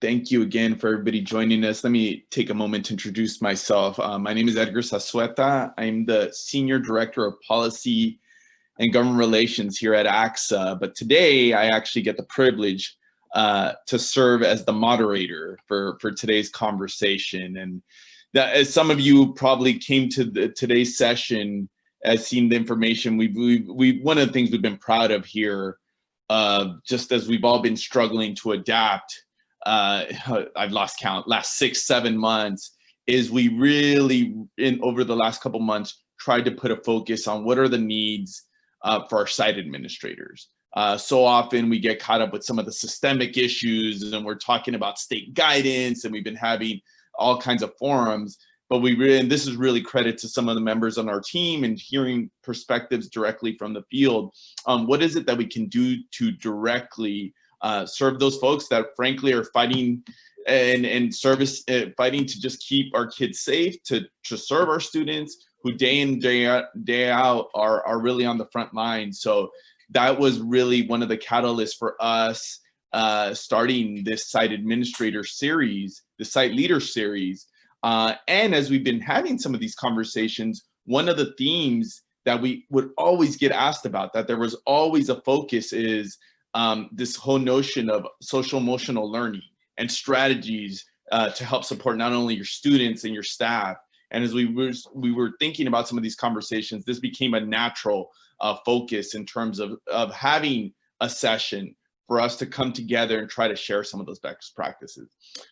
Thank you again for everybody joining us. Let me take a moment to introduce myself. My name is Edgar Sasueta. I'm the Senior Director of Policy and Government Relations here at ACSA. But today I actually get the privilege to serve as the moderator for today's conversation. And that, as some of you probably came to today's session, as seen the information, we one of the things we've been proud of here, just as we've all been struggling to adapt, I've lost count, last 6-7 months, is we really, over the last couple months, tried to put a focus on what are the needs for our site administrators. So often we get caught up with some of the systemic issues, and we're talking about state guidance, and we've been having all kinds of forums. But and this is really credit to some of the members on our team and hearing perspectives directly from the field. What is it that we can do to directly serve those folks that frankly are fighting and fighting to just keep our kids safe, to serve our students who day in, day out are really on the front line. So that was really one of the catalysts for us starting this site administrator series, the site leader series. And as we've been having some of these conversations, one of the themes that we would always get asked about, that there was always a focus, is this whole notion of social emotional learning and strategies to help support not only your students and your staff. And as we were thinking about some of these conversations, this became a natural focus in terms of having a session for us to come together and try to share some of those best practices.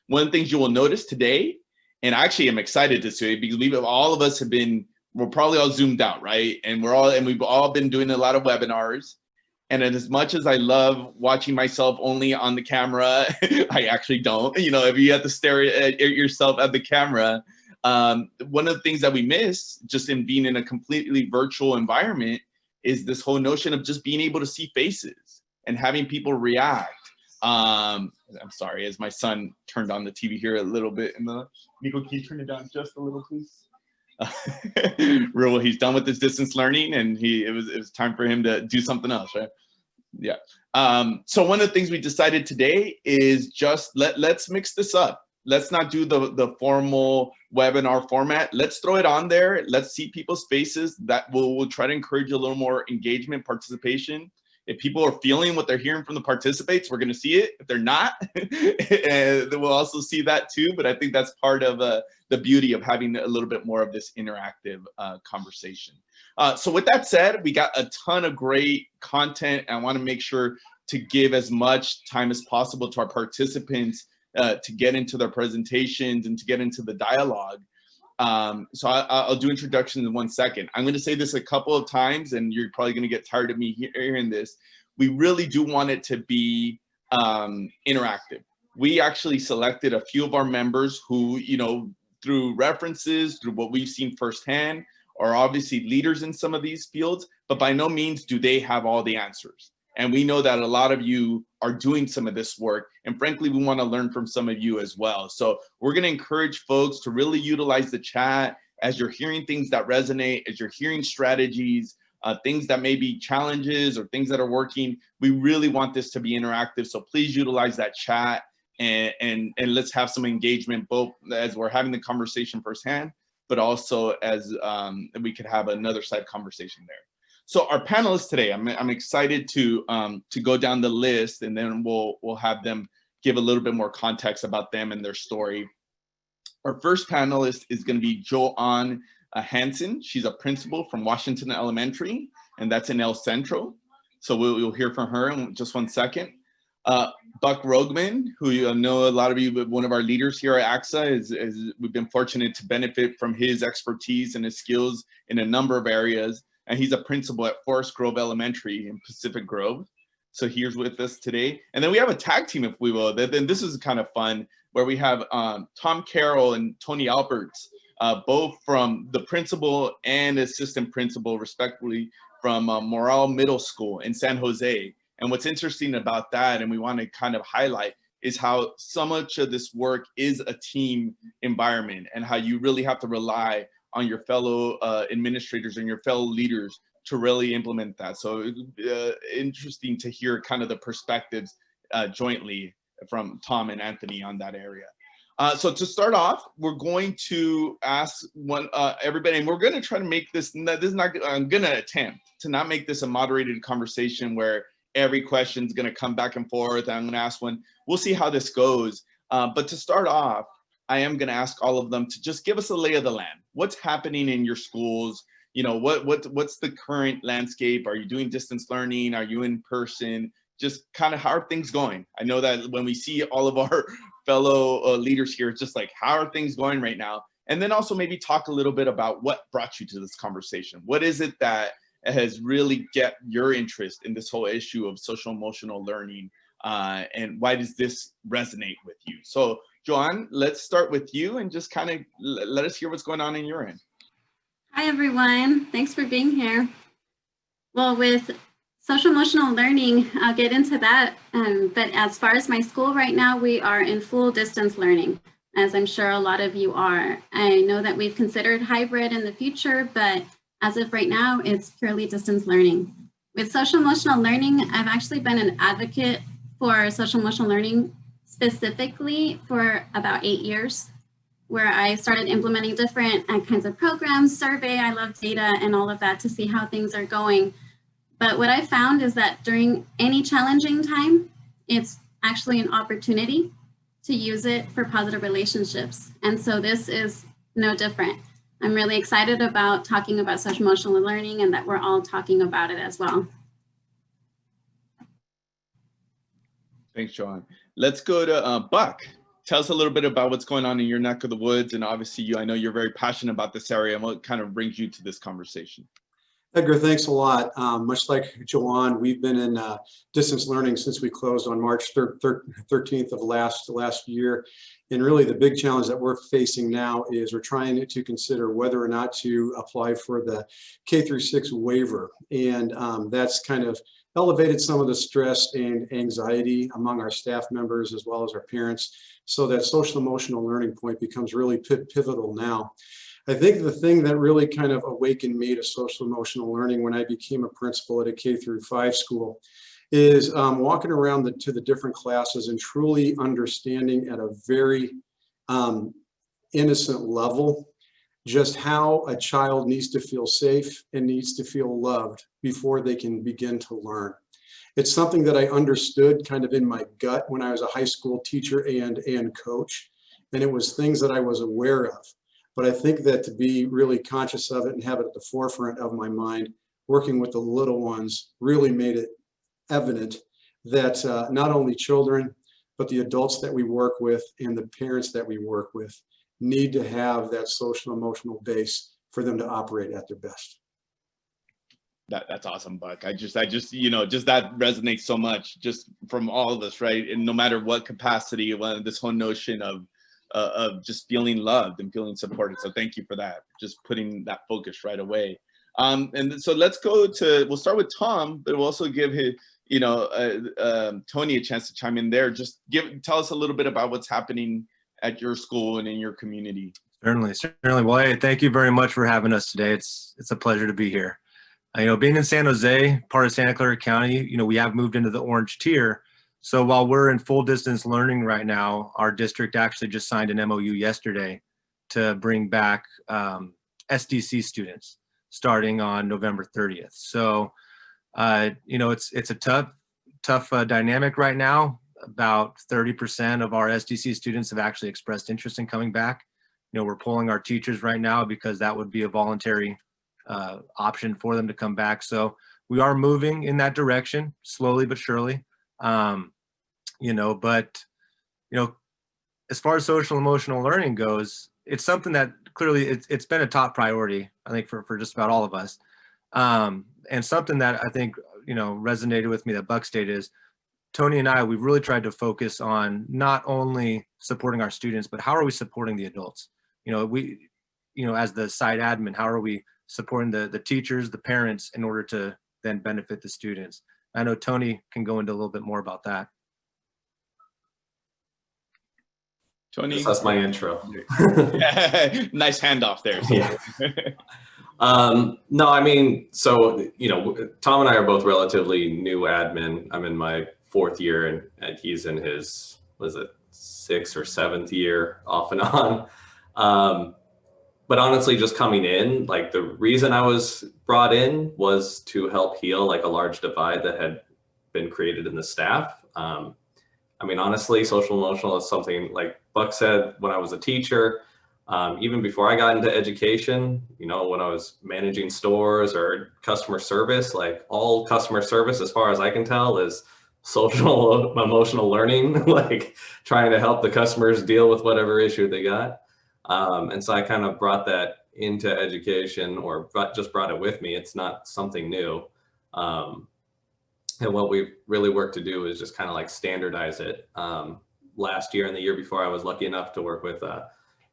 One of the things you will notice today, and actually I'm excited to say, because all of us have been, we're probably all zoomed out, right? And we've all been doing a lot of webinars. And as much as I love watching myself only on the camera, I actually don't. You know, if you have to stare at yourself at the camera, one of the things that we miss just in being in a completely virtual environment is this whole notion of just being able to see faces and having people react. I'm sorry, as my son turned on the TV here a little bit. Nico, can you turn it down just a little, please? Real, he's done with his distance learning, and it was time for him to do something else, right? Yeah. So one of the things we decided today is just let's mix this up. Let's not do the formal webinar format. Let's throw it on there. Let's see people's faces. That we'll try to encourage a little more engagement, participation. If people are feeling what they're hearing from the participants, we're going to see it. If they're not, then we'll also see that too. But I think that's part of the beauty of having a little bit more of this interactive conversation. So with that said, we got a ton of great content. I want to make sure to give as much time as possible to our participants to get into their presentations and to get into the dialogue. So I'll do introductions in 1 second. I'm going to say this a couple of times, and you're probably going to get tired of me hearing this. We really do want it to be interactive. We actually selected a few of our members who, you know, through references, through what we've seen firsthand, are obviously leaders in some of these fields, but by no means do they have all the answers. And we know that a lot of you are doing some of this work. And frankly, we want to learn from some of you as well. So we're going to encourage folks to really utilize the chat as you're hearing things that resonate, as you're hearing strategies, things that may be challenges or things that are working. We really want this to be interactive. So please utilize that chat and let's have some engagement, both as we're having the conversation firsthand, but also as we could have another side conversation there. So our panelists today, I'm excited to go down the list, and then we'll have them give a little bit more context about them and their story. Our first panelist is going to be Joanne Hansen. She's a principal from Washington Elementary, and that's in El Centro. So we'll hear from her in just 1 second. Buck Roggeman, who you know a lot of you, one of our leaders here at ACSA, we've been fortunate to benefit from his expertise and his skills in a number of areas. And he's a principal at Forest Grove Elementary in Pacific Grove. So he's with us today. And then we have a tag team, if we will. Then this is kind of fun, where we have Tom Carroll and Tony Alberts, both from the principal and assistant principal, respectively, from Morrill Middle School in San Jose. And what's interesting about that, and we want to kind of highlight, is how so much of this work is a team environment, and how you really have to rely on your fellow administrators and your fellow leaders to really implement that. So interesting to hear kind of the perspectives jointly from Tom and Anthony on that area. So to start off, we're going to ask everybody, and we're going to try to make this. I'm going to attempt to not make this a moderated conversation where every question is going to come back and forth. I'm going to ask one. We'll see how this goes. But to start off, I am going to ask all of them to just give us a lay of the land. What's happening in your schools? You know, what's the current landscape? Are you doing distance learning? Are you in person? Just kind of how are things going? I know that when we see all of our fellow leaders here, it's just like, how are things going right now? And then also maybe talk a little bit about what brought you to this conversation. What is it that has really get your interest in this whole issue of social emotional learning? And why does this resonate with you? So Joanne, let's start with you and just kind of let us hear what's going on in your end. Hi, everyone. Thanks for being here. Well, with social emotional learning, I'll get into that. But as far as my school right now, we are in full distance learning, as I'm sure a lot of you are. I know that we've considered hybrid in the future, but as of right now, it's purely distance learning. With social emotional learning, I've actually been an advocate for social emotional learning specifically for about 8 years, where I started implementing different kinds of programs, survey, I love data and all of that to see how things are going. But what I found is that during any challenging time, it's actually an opportunity to use it for positive relationships. And so this is no different. I'm really excited about talking about social emotional learning and that we're all talking about it as well. Thanks, Joanne. Let's go to Buck. Tell us a little bit about what's going on in your neck of the woods. And obviously, I know you're very passionate about this area and what kind of brings you to this conversation. Edgar, thanks a lot. Much like Joanne, we've been in distance learning since we closed on March 13th of last year. And really the big challenge that we're facing now is we're trying to consider whether or not to apply for the K-6 waiver. And that's kind of elevated some of the stress and anxiety among our staff members as well as our parents. So that social emotional learning point becomes really pivotal now. I think the thing that really kind of awakened me to social emotional learning when I became a principal at a K-5 school is walking around to the different classes and truly understanding at a very innocent level just how a child needs to feel safe and needs to feel loved before they can begin to learn. It's something that I understood kind of in my gut when I was a high school teacher and coach, and it was things that I was aware of. But I think that to be really conscious of it and have it at the forefront of my mind, working with the little ones really made it evident that not only children, but the adults that we work with and the parents that we work with need to have that social emotional base for them to operate at their best. That's awesome, Buck. I just, just that resonates so much just from all of us, right? And no matter what capacity, this whole notion of just feeling loved and feeling supported. So thank you for that, just putting that focus right away. And so we'll start with Tom, but we'll also give his, Tony a chance to chime in there. Just tell us a little bit about what's happening at your school and in your community. Certainly. Well, hey, thank you very much for having us today. It's a pleasure to be here. Being in San Jose, part of Santa Clara County, we have moved into the orange tier. So while we're in full distance learning right now, our district actually just signed an MOU yesterday to bring back SDC students starting on November 30th. So, it's a tough dynamic right now. About 30% of our SDC students have actually expressed interest in coming back. We're polling our teachers right now because that would be a voluntary option for them to come back. So we are moving in that direction slowly but surely. As far as social emotional learning goes, it's something that clearly it's been a top priority, I think, for just about all of us. And something that I think, resonated with me that Buck stated is Tony and we've really tried to focus on not only supporting our students, but how are we supporting the adults? As the site admin, how are we supporting the teachers, the parents in order to then benefit the students? I know Tony can go into a little bit more about that. Tony, that's my intro. Nice handoff there. Yeah. No, I mean, so, Tom and I are both relatively new admin. I'm in my 4th year and he's in his was it 6th or 7th year off and on. But honestly, just coming in, like the reason I was brought in was to help heal like a large divide that had been created in the staff. I mean, honestly, social emotional is something like Buck said when I was a teacher, even before I got into education, you know, when I was managing stores or customer service, like all customer service, as far as I can tell, is social emotional learning, like trying to help the customers deal with whatever issue they got. And so I kind of brought that into education, or just brought it with me. It's not something new. And what we've really worked to do is just kind of like standardize it. Last year and the year before, I was lucky enough to work with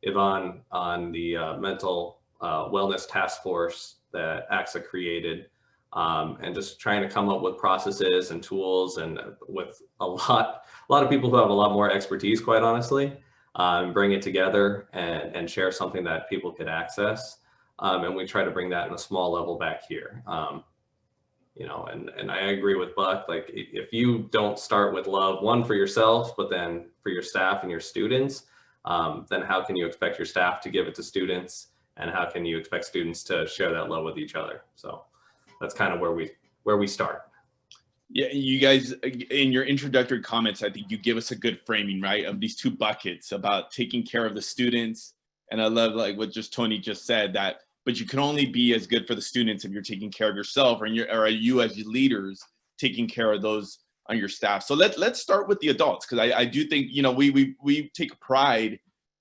Yvonne on the mental wellness task force that ACSA created, and just trying to come up with processes and tools, and with a lot of people who have a lot more expertise, quite honestly, bring it together and share something that people could access. And we try to bring that in a small level back here. You know, and I agree with Buck, like if you don't start with love, one for yourself, but then for your staff and your students, then how can you expect your staff to give it to students? And how can you expect students to share that love with each other? So that's kind of where we start. Yeah, you guys, in your introductory comments, I think you give us a good framing, right, of these two buckets about taking care of the students. And I love like what Tony just said, that but you can only be as good for the students if you're taking care of yourself, or you as leaders taking care of those on your staff. So let's start with the adults, because I do think, you know, we take pride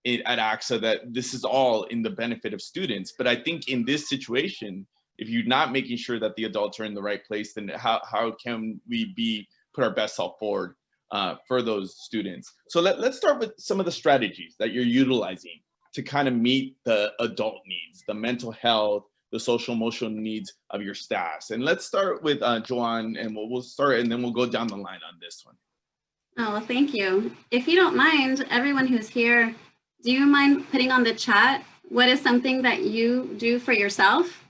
at ACSA that this is all in the benefit of students. But I think in this situation, if you're not making sure that the adults are in the right place, then how can we put our best self forward for those students? So let's start with some of the strategies that you're utilizing to kind of meet the adult needs, the mental health, the social emotional needs of your staffs. And let's start with Joanne, and we'll start, and then we'll go down the line on this one. Oh, well, thank you. If you don't mind, everyone who's here, do you mind putting on the chat what is something that you do for yourself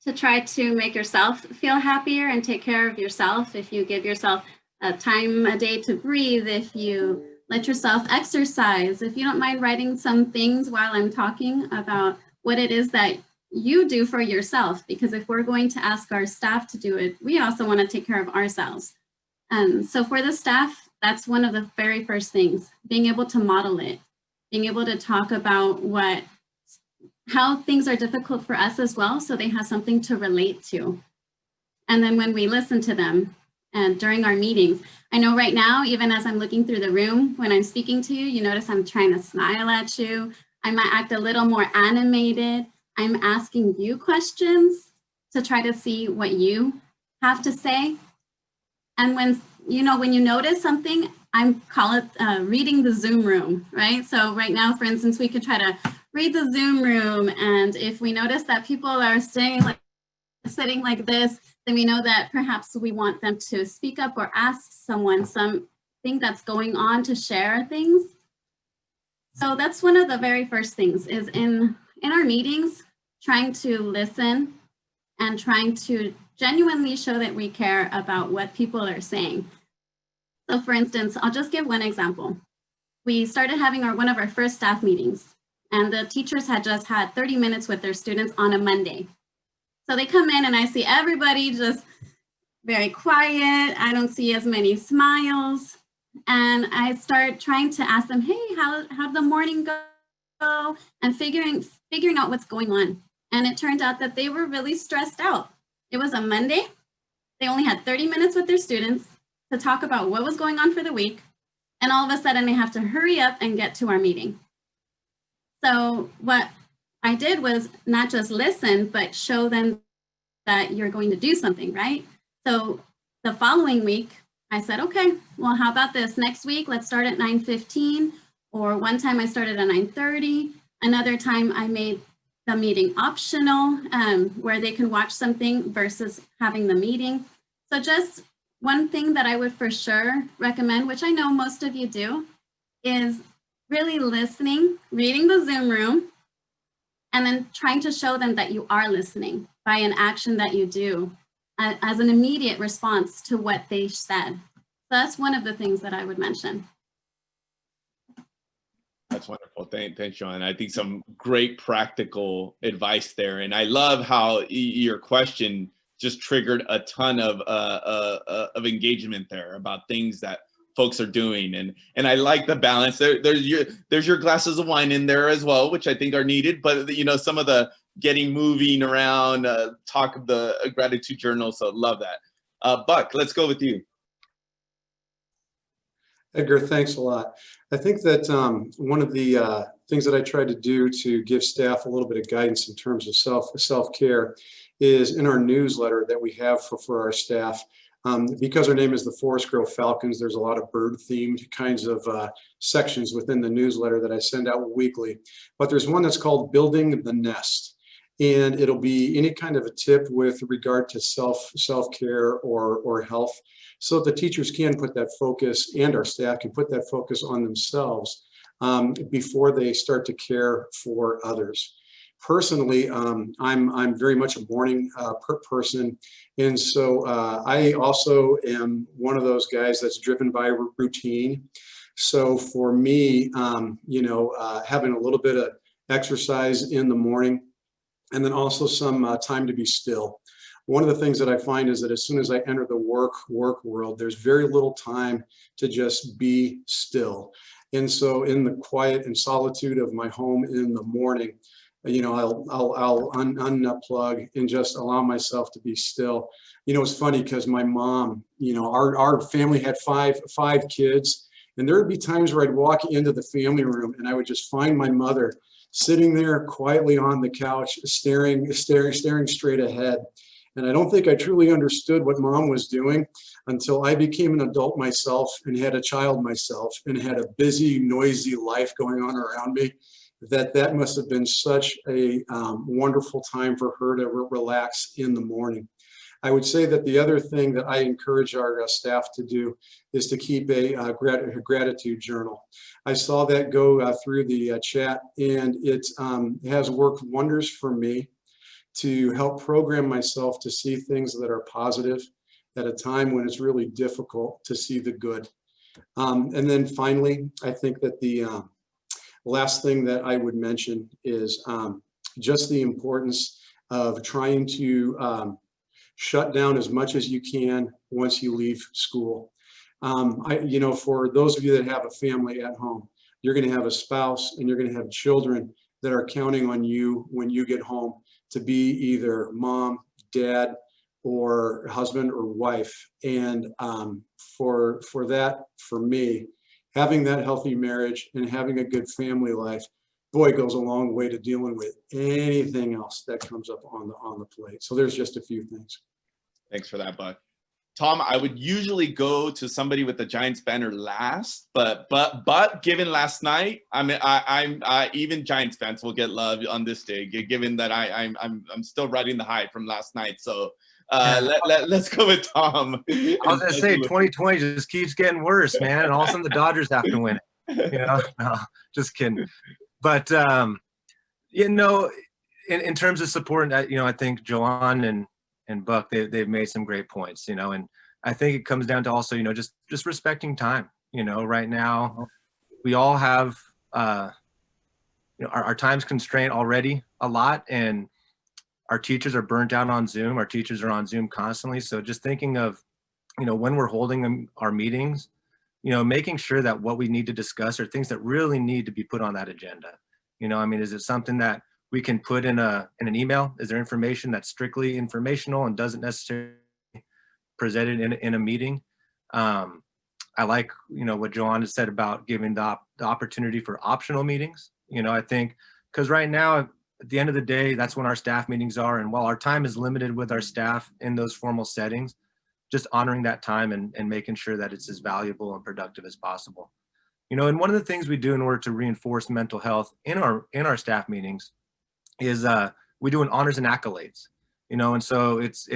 to try to make yourself feel happier and take care of yourself? If you give yourself a time a day to breathe, if you let yourself exercise, if you don't mind writing some things while I'm talking about what it is that you do for yourself, because if we're going to ask our staff to do it, we also want to take care of ourselves. So for the staff, that's one of the very first things, being able to model it, being able to talk about how things are difficult for us as well, so they have something to relate to. And then when we listen to them, and during our meetings, I know right now, even as I'm looking through the room, when I'm speaking to you, you notice I'm trying to smile at you. I might act a little more animated. I'm asking you questions to try to see what you have to say. And when you notice something, I call it reading the Zoom room, right? So right now, for instance, we could try to read the Zoom room. And if we notice that people are sitting like this, then we know that perhaps we want them to speak up or ask someone something that's going on, to share things. So that's one of the very first things, is in our meetings, trying to listen and trying to genuinely show that we care about what people are saying. So for instance, I'll just give one example. We started having one of our first staff meetings, and the teachers had just had 30 minutes with their students on a Monday. So they come in and I see everybody just very quiet. I don't see as many smiles. And I start trying to ask them, hey, how'd the morning go? And figuring out what's going on. And it turned out that they were really stressed out. It was a Monday. They only had 30 minutes with their students to talk about what was going on for the week. And all of a sudden they have to hurry up and get to our meeting. So what I did was not just listen, but show them that you're going to do something, right? So the following week, I said, okay, well, how about this? Next week, let's start at 9:15, or one time I started at 9:30. Another time I made the meeting optional, where they can watch something versus having the meeting. So just one thing that I would for sure recommend, which I know most of you do, is really listening, reading the Zoom room, and then trying to show them that you are listening by an action that you do as an immediate response to what they said. So that's one of the things that I would mention. That's wonderful. Thanks, Joan. I think some great practical advice there. And I love how your question just triggered a ton of engagement there about things that folks are doing. And I like the balance. There's your glasses of wine in there as well, which I think are needed. But, you know, some of the getting moving around, talk of the gratitude journal. So love that. Buck, let's go with you. Edgar, thanks a lot. I think that one of the things that I try to do to give staff a little bit of guidance in terms of self-care is in our newsletter that we have for our staff. Because our name is the Forest Grove Falcons, there's a lot of bird-themed kinds of sections within the newsletter that I send out weekly. But there's one that's called Building the Nest. And it'll be any kind of a tip with regard to self-care or health, so that the teachers can put that focus, and our staff can put that focus on themselves before they start to care for others. Personally, I'm very much a morning person, and so I also am one of those guys that's driven by routine. So for me, you know, having a little bit of exercise in the morning, and then also some time to be still. One of the things that I find is that as soon as I enter the work world, there's very little time to just be still. And so in the quiet and solitude of my home in the morning, you know, I'll unplug and just allow myself to be still. You know, it's funny because my mom, you know, our family had five kids, and there would be times where I'd walk into the family room and I would just find my mother sitting there quietly on the couch, staring straight ahead. And I don't think I truly understood what mom was doing until I became an adult myself and had a child myself and had a busy, noisy life going on around me. That must have been such a wonderful time for her to relax in the morning. I would say that the other thing that I encourage our staff to do is to keep a gratitude journal. I saw that go through the chat, and it has worked wonders for me to help program myself to see things that are positive at a time when it's really difficult to see the good. And then finally, I think that the last thing that I would mention is just the importance of trying to shut down as much as you can once you leave school. You know, for those of you that have a family at home, you're going to have a spouse and you're going to have children that are counting on you when you get home to be either mom, dad, or husband or wife. And for that, for me, having that healthy marriage and having a good family life, boy, goes a long way to dealing with anything else that comes up on the plate. So there's just a few things. Thanks for that, Buck. Tom, I would usually go to somebody with the Giants banner last, but given last night, I'm even Giants fans will get love on this day, given that I'm still riding the high from last night. So let's go with Tom. I was gonna say 2020 just keeps getting worse, man, and all of a sudden the Dodgers have to win it. You know, no, just kidding. But you know, in terms of support, you know, I think Joanne and Buck, they've made some great points, you know, and I think it comes down to also, you know, just respecting time. You know, right now we all have, you know, our time's constrained already a lot, and our teachers are burnt out on Zoom. Our teachers are on Zoom constantly. So just thinking of, you know, when we're holding our meetings, you know, making sure that what we need to discuss are things that really need to be put on that agenda. You know, I mean, is it something that we can put in an email? Is there information that's strictly informational and doesn't necessarily presented in a meeting? I like, you know, what Joanne has said about giving the opportunity for optional meetings. You know, I think because right now, at the end of the day, that's when our staff meetings are. And while our time is limited with our staff in those formal settings, just honoring that time and making sure that it's as valuable and productive as possible. You know, and one of the things we do in order to reinforce mental health in our staff meetings is we do an honors and accolades, you know, and so it's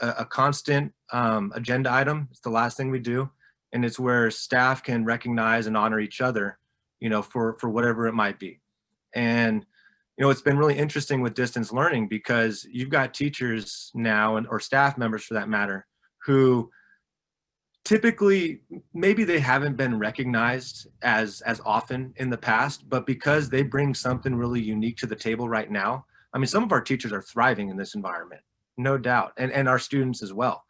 a constant agenda item. It's the last thing we do. And it's where staff can recognize and honor each other, you know, for whatever it might be. And, you know, it's been really interesting with distance learning because you've got teachers now or staff members for that matter, who typically, maybe they haven't been recognized as often in the past, but because they bring something really unique to the table right now. I mean, some of our teachers are thriving in this environment, no doubt, and our students as well.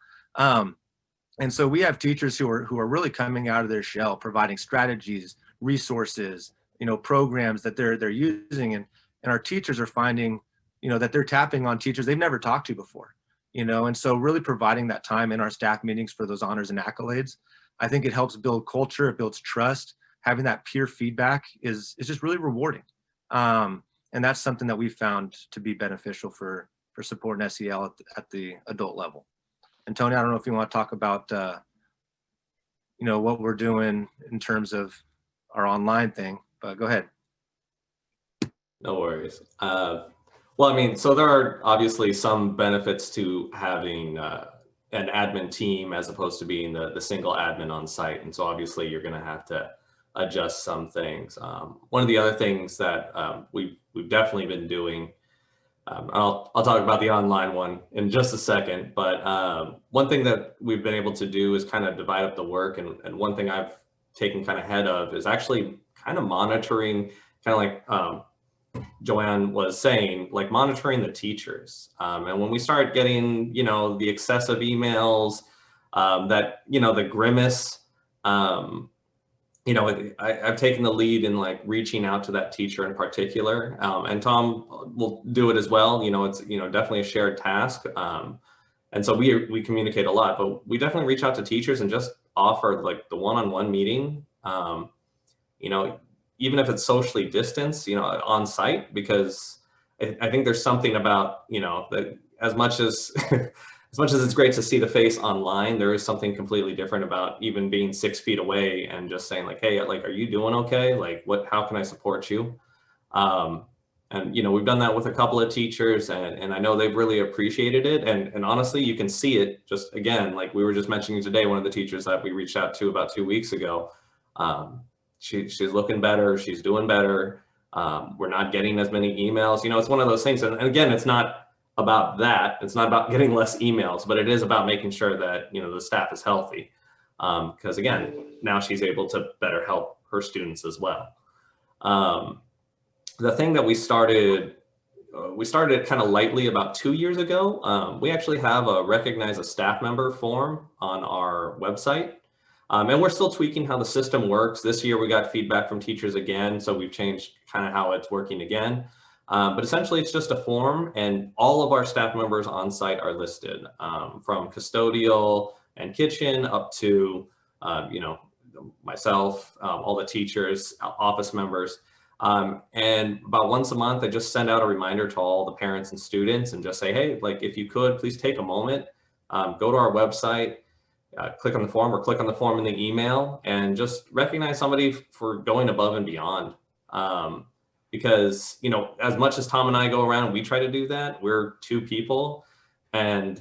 And so we have teachers who are really coming out of their shell, providing strategies, resources, programs that they're using, and our teachers are finding, that they're tapping on teachers they've never talked to before. And so really providing that time in our staff meetings for those honors and accolades, I think it helps build culture, it builds trust. Having that peer feedback is just really rewarding. And that's something that we found to be beneficial for supporting SEL at the adult level. And Tony, I don't know if you want to talk about, what we're doing in terms of our online thing, but go ahead. No worries. Well, I mean, so there are obviously some benefits to having an admin team as opposed to being the single admin on site. And so obviously you're going to have to adjust some things. One of the other things that we've definitely been doing, I'll talk about the online one in just a second, but one thing that we've been able to do is kind of divide up the work. And one thing I've taken kind of head of is actually kind of monitoring, kind of like Joanne was saying, like monitoring the teachers. And when we start getting, the excessive emails, that, the grimace, I've taken the lead in like reaching out to that teacher in particular, and Tom will do it as well. It's, definitely a shared task. And so we communicate a lot, but we definitely reach out to teachers and just offer like the one-on-one meeting, even if it's socially distanced, on site, because I think there's something about, that as much as as much as it's great to see the face online, there is something completely different about even being 6 feet away and just saying like, hey, like, are you doing okay? Like, how can I support you? And, we've done that with a couple of teachers, and I know they've really appreciated it. And honestly, you can see it just, again, like we were just mentioning today, one of the teachers that we reached out to about 2 weeks ago, she's looking better. She's doing better. We're not getting as many emails. It's one of those things. And again, it's not about that. It's not about getting less emails, but it is about making sure that, the staff is healthy. Because again, now she's able to better help her students as well. The thing that we started kind of lightly about 2 years ago. We actually have a recognize a staff member form on our website. And we're still tweaking how the system works. This year we got feedback from teachers again, so we've changed kind of how it's working again. But essentially it's just a form, and all of our staff members on site are listed, from custodial and kitchen up to, myself, all the teachers, office members. And about once a month, I just send out a reminder to all the parents and students and just say, hey, like, if you could, please take a moment, go to our website, click on the form, or click on the form in the email, and just recognize somebody for going above and beyond. Because, as much as Tom and I go around, we try to do that. We're 2 people, and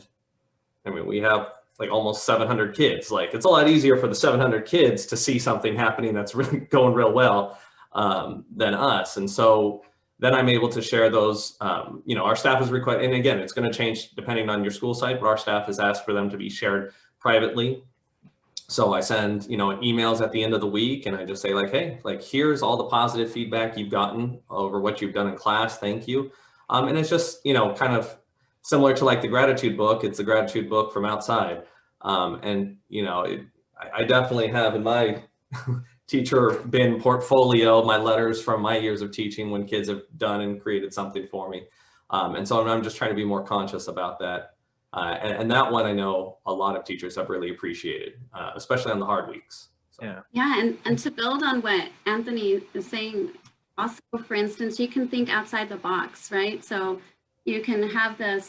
I mean, we have like almost 700 kids. Like, it's a lot easier for the 700 kids to see something happening that's really going real well than us. And so then I'm able to share those, our staff is required, and again, it's going to change depending on your school site, but our staff has asked for them to be shared privately. So I send, emails at the end of the week, and I just say like, hey, like, here's all the positive feedback you've gotten over what you've done in class. Thank you. And it's just, kind of similar to like the gratitude book. It's the gratitude book from outside. And, I definitely have in my teacher bin portfolio my letters from my years of teaching when kids have done and created something for me. And so I'm just trying to be more conscious about that. And that one I know a lot of teachers have really appreciated, especially on the hard weeks. So. Yeah, and to build on what Anthony is saying, also, for instance, you can think outside the box, right? So you can have the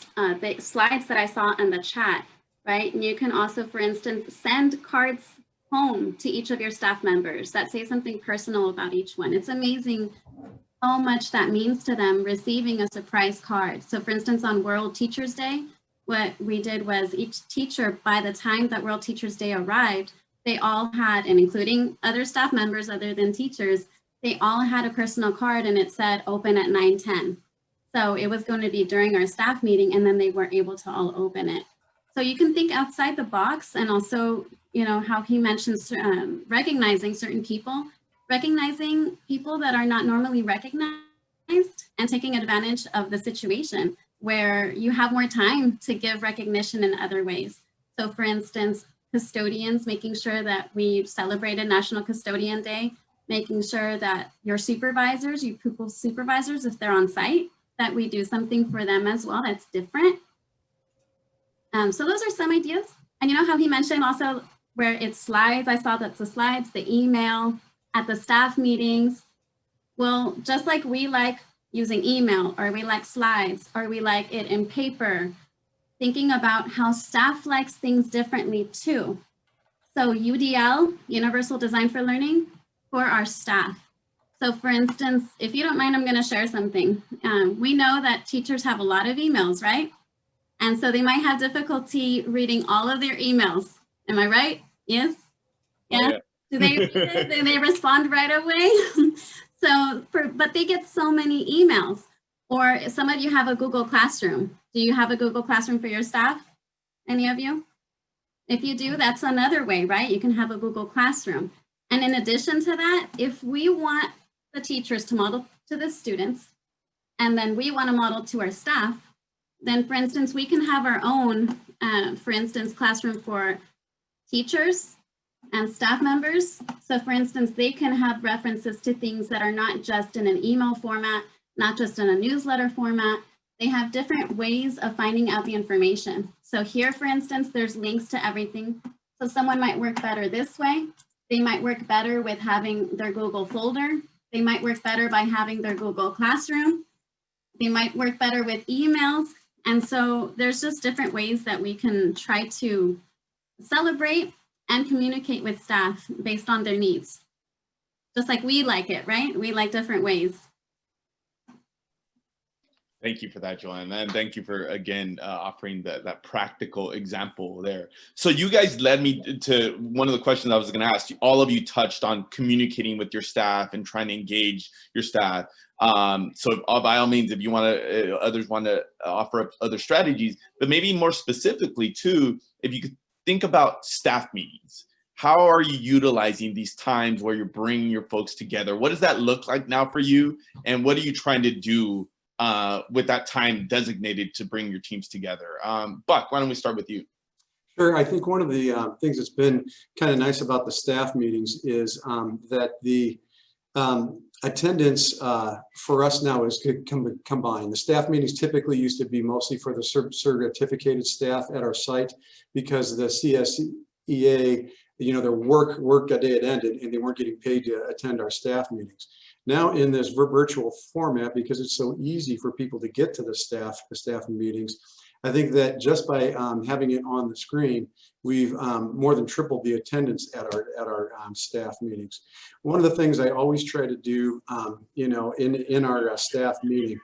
slides that I saw in the chat, right? And you can also, for instance, send cards home to each of your staff members that say something personal about each one. It's amazing how much that means to them receiving a surprise card. So for instance, on World Teachers Day, what we did was each teacher, by the time that World Teachers Day arrived, they all had, and including other staff members other than teachers, they all had a personal card, and it said open at 9:10. So it was going to be during our staff meeting, and then they weren't able to all open it. So you can think outside the box, and also, you know, how he mentions recognizing certain people, recognizing people that are not normally recognized, and taking advantage of the situation where you have more time to give recognition in other ways. So for instance, custodians, making sure that we celebrated National Custodian Day, making sure that your supervisors, your pupil supervisors, if they're on site, that we do something for them as well that's different. So those are some ideas. And you know how he mentioned also where it's slides, I saw that's the slides, the email, at the staff meetings. Well, just like we like using email, or we like slides, or we like it in paper, thinking about how staff likes things differently too. So UDL, Universal Design for Learning, for our staff. So for instance, if you don't mind, I'm going to share something. We know that teachers have a lot of emails, right? And so they might have difficulty reading all of their emails. Am I right? Yes? Yeah? Oh, yeah. Do they read it? Do they respond right away? But they get so many emails. Or some of you have a Google Classroom. Do you have a Google Classroom for your staff? Any of you? If you do, that's another way, right? You can have a Google Classroom. And in addition to that, if we want the teachers to model to the students, and then we want to model to our staff, then for instance, we can have our own, for instance, classroom for teachers and staff members. So for instance, they can have references to things that are not just in an email format, not just in a newsletter format. They have different ways of finding out the information. So here, for instance, there's links to everything. So someone might work better this way. They might work better with having their Google folder. They might work better by having their Google Classroom. They might work better with emails. And so there's just different ways that we can try to celebrate and communicate with staff based on their needs. Just like we like it, right? We like different ways. Thank you for that, Joanne, and thank you for, again, offering that practical example there. So you guys led me to one of the questions I was going to ask you. All of you touched on communicating with your staff and trying to engage your staff. So by all means, if you want to, others want to offer up other strategies, but maybe more specifically too, if you could think about staff meetings. How are you utilizing these times where you're bringing your folks together? What does that look like now for you? And what are you trying to do with that time designated to bring your teams together? Buck, why don't we start with you? Sure. I think one of the things that's been kind of nice about the staff meetings is that the attendance for us now is combined. The staff meetings typically used to be mostly for the certificated staff at our site, because the CSEA, you know, their work day had ended and they weren't getting paid to attend our staff meetings. Now in this virtual format, because it's so easy for people to get to the staff meetings, I think that just by having it on the screen, we've more than tripled the attendance at our staff meetings. One of the things I always try to do, you know, in our staff meeting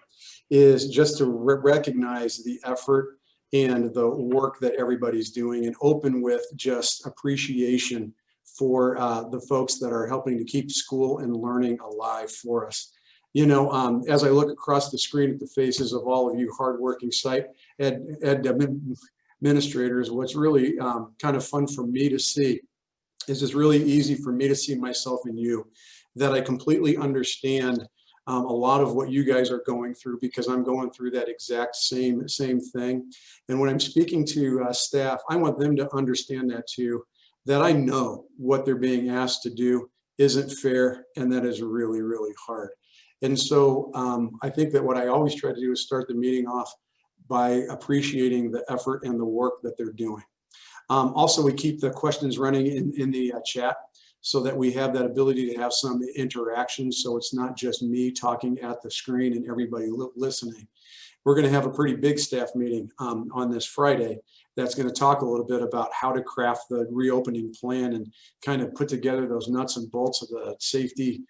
is just to recognize the effort and the work that everybody's doing, and open with just appreciation for the folks that are helping to keep school and learning alive for us. You know, as I look across the screen at the faces of all of you hardworking site administrators, what's really kind of fun for me to see is it's really easy for me to see myself in you, that I completely understand a lot of what you guys are going through, because I'm going through that exact same thing. And when I'm speaking to staff, I want them to understand that too, that I know what they're being asked to do isn't fair, and that is really, really hard. And so I think that what I always try to do is start the meeting off by appreciating the effort and the work that they're doing. Also, we keep the questions running in the chat so that we have that ability to have some interaction, so it's not just me talking at the screen and everybody listening. We're going to have a pretty big staff meeting on this Friday that's going to talk a little bit about how to craft the reopening plan and kind of put together those nuts and bolts of the safety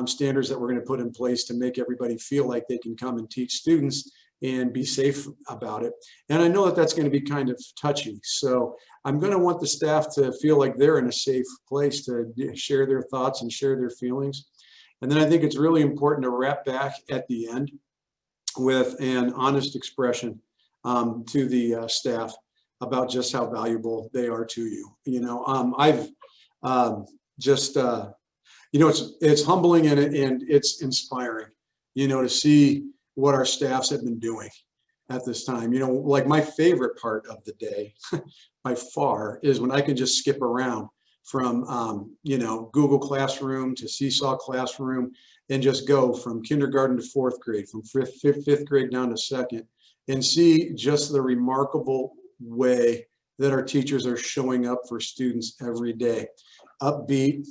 standards that we're going to put in place to make everybody feel like they can come and teach students and be safe about it. And I know that that's going to be kind of touchy. So I'm going to want the staff to feel like they're in a safe place to share their thoughts and share their feelings. And then I think it's really important to wrap back at the end with an honest expression to the staff about just how valuable they are to you. You know, I've just, you know, it's humbling and it's inspiring, you know, to see what our staffs have been doing at this time. You know, like my favorite part of the day by far is when I can just skip around from, you know, Google Classroom to Seesaw Classroom and just go from kindergarten to fourth grade, from fifth grade down to second, and see just the remarkable way that our teachers are showing up for students every day. Upbeat,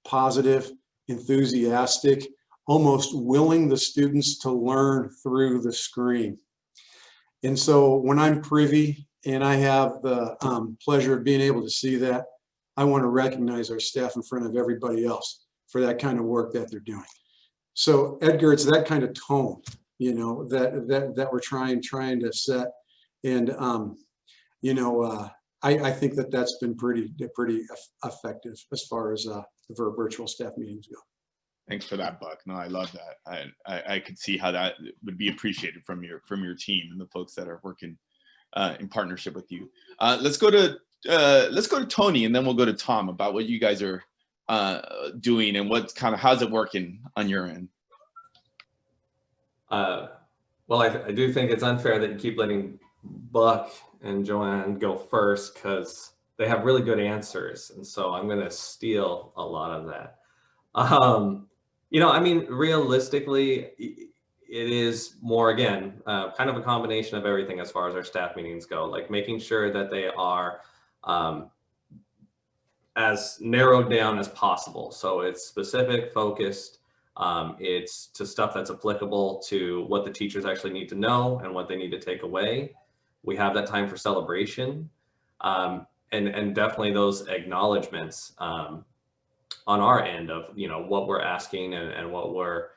positive, enthusiastic, almost willing the students to learn through the screen. And so when I'm privy and I have the pleasure of being able to see that, I want to recognize our staff in front of everybody else for that kind of work that they're doing. So Edgar, it's that kind of tone, you know, that we're trying to set. And, you know, I think that's been pretty effective as far as the virtual staff meetings go. Thanks for that, Buck. No, I love that. I could see how that would be appreciated from your team and the folks that are working in partnership with you. Let's go to Tony, and then we'll go to Tom about what you guys are doing and how's it working on your end. Well, I do think it's unfair that you keep letting Buck and Joanne go first because they have really good answers, and so I'm going to steal a lot of that. You know, I mean, realistically, it is more, again, kind of a combination of everything as far as our staff meetings go, like making sure that they are as narrowed down as possible. So it's specific, focused, it's to stuff that's applicable to what the teachers actually need to know and what they need to take away. We have that time for celebration, and definitely those acknowledgments on our end of, you know, what we're asking and what we're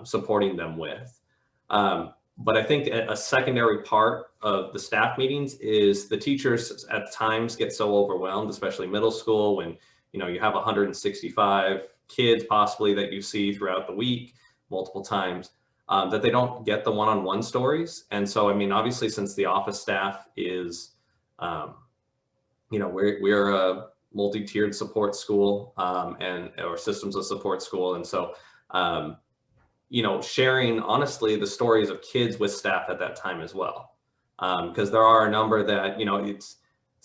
supporting them with. But I think a secondary part of the staff meetings is the teachers at times get so overwhelmed, especially middle school, when, you know, you have 165 kids possibly that you see throughout the week multiple times, that they don't get the one-on-one stories. And so, I mean, obviously, since the office staff is, you know, we're a multi-tiered support school or systems of support school. And so, you know, sharing honestly the stories of kids with staff at that time as well. Because there are a number that, you know, it's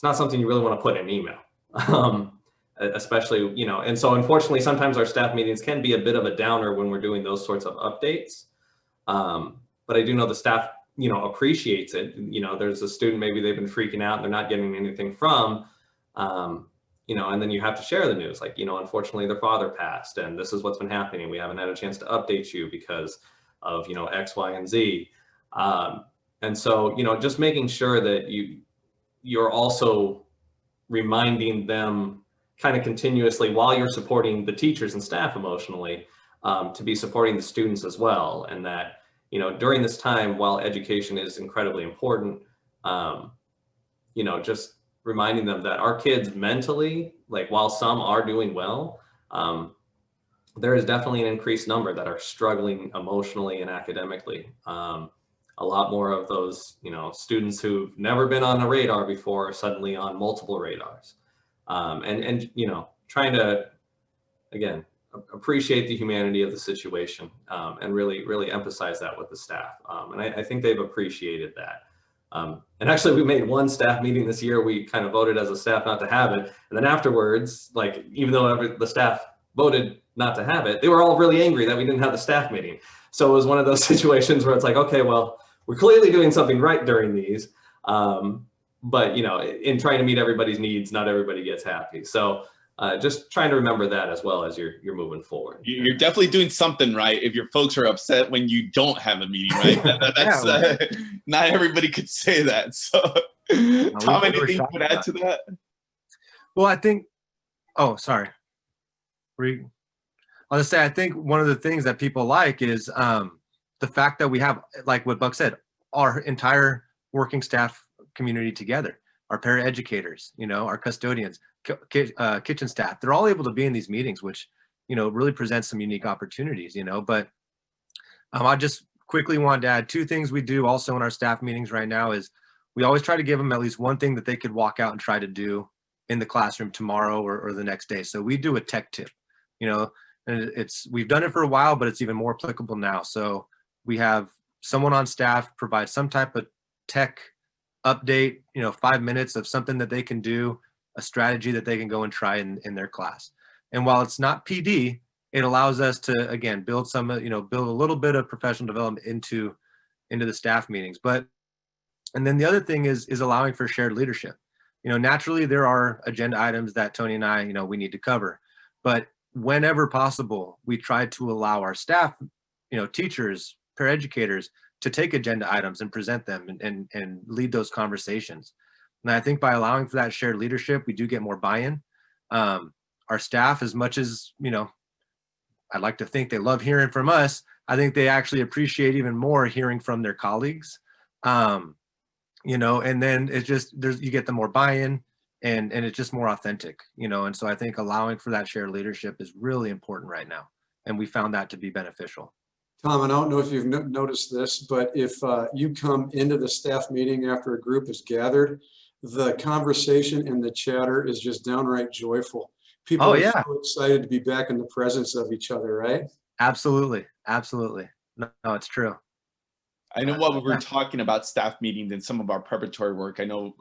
not something you really want to put in an email, especially, you know, and so unfortunately, sometimes our staff meetings can be a bit of a downer when we're doing those sorts of updates. But I do know the staff, you know, appreciates it. You know, there's a student, maybe they've been freaking out and they're not getting anything from, you know, and then you have to share the news, like, you know, unfortunately their father passed and this is what's been happening. We haven't had a chance to update you because of, you know, X, Y, and Z. And so, you know, just making sure that you're also reminding them kind of continuously while you're supporting the teachers and staff emotionally, to be supporting the students as well. And that, you know, during this time, while education is incredibly important, you know, just reminding them that our kids mentally, like while some are doing well, there is definitely an increased number that are struggling emotionally and academically. A lot more of those, you know, students who've never been on a radar before are suddenly on multiple radars. And you know, trying to, again, appreciate the humanity of the situation, and really emphasize that with the staff. And I think they've appreciated that. And actually, we made one staff meeting this year. We kind of voted as a staff not to have it. And then afterwards, like, even though the staff voted not to have it, they were all really angry that we didn't have the staff meeting. So it was one of those situations where it's like, okay, well, we're clearly doing something right during these. But, you know, in trying to meet everybody's needs, not everybody gets happy. So just trying to remember that as well as you're moving forward. You're definitely doing something right if your folks are upset when you don't have a meeting, right? That's not everybody could say that. So, Tom, anything you would add to that? Well, I think, oh, sorry. I'll just say, I think one of the things that people like is the fact that we have, like what Buck said, our entire working staff community together, our paraeducators, you know, our custodians, kitchen staff, they're all able to be in these meetings, which, you know, really presents some unique opportunities, you know. But I just quickly wanted to add two things we do also in our staff meetings right now is we always try to give them at least one thing that they could walk out and try to do in the classroom tomorrow or the next day. So we do a tech tip, you know, and we've done it for a while, but it's even more applicable now. So we have someone on staff provide some type of tech update, you know, 5 minutes of something that they can do, a strategy that they can go and try in their class. And while it's not PD, it allows us to, again, build build a little bit of professional development into the staff meetings. And then the other thing is allowing for shared leadership. You know, naturally there are agenda items that Tony and I, you know, we need to cover, but whenever possible, we try to allow our staff, you know, teachers, paraeducators, to take agenda items and present them and lead those conversations. And I think by allowing for that shared leadership, we do get more buy-in. Our staff, as much as, you know, I'd like to think they love hearing from us, I think they actually appreciate even more hearing from their colleagues. You know, and then it's just, you get the more buy-in and it's just more authentic, you know. And so I think allowing for that shared leadership is really important right now. And we found that to be beneficial. Tom, and I don't know if you've noticed this, but if you come into the staff meeting after a group is gathered, the conversation and the chatter is just downright joyful. People are so excited to be back in the presence of each other, right? Absolutely. Absolutely. No, it's true. I know while we were talking about staff meetings and some of our preparatory work, I know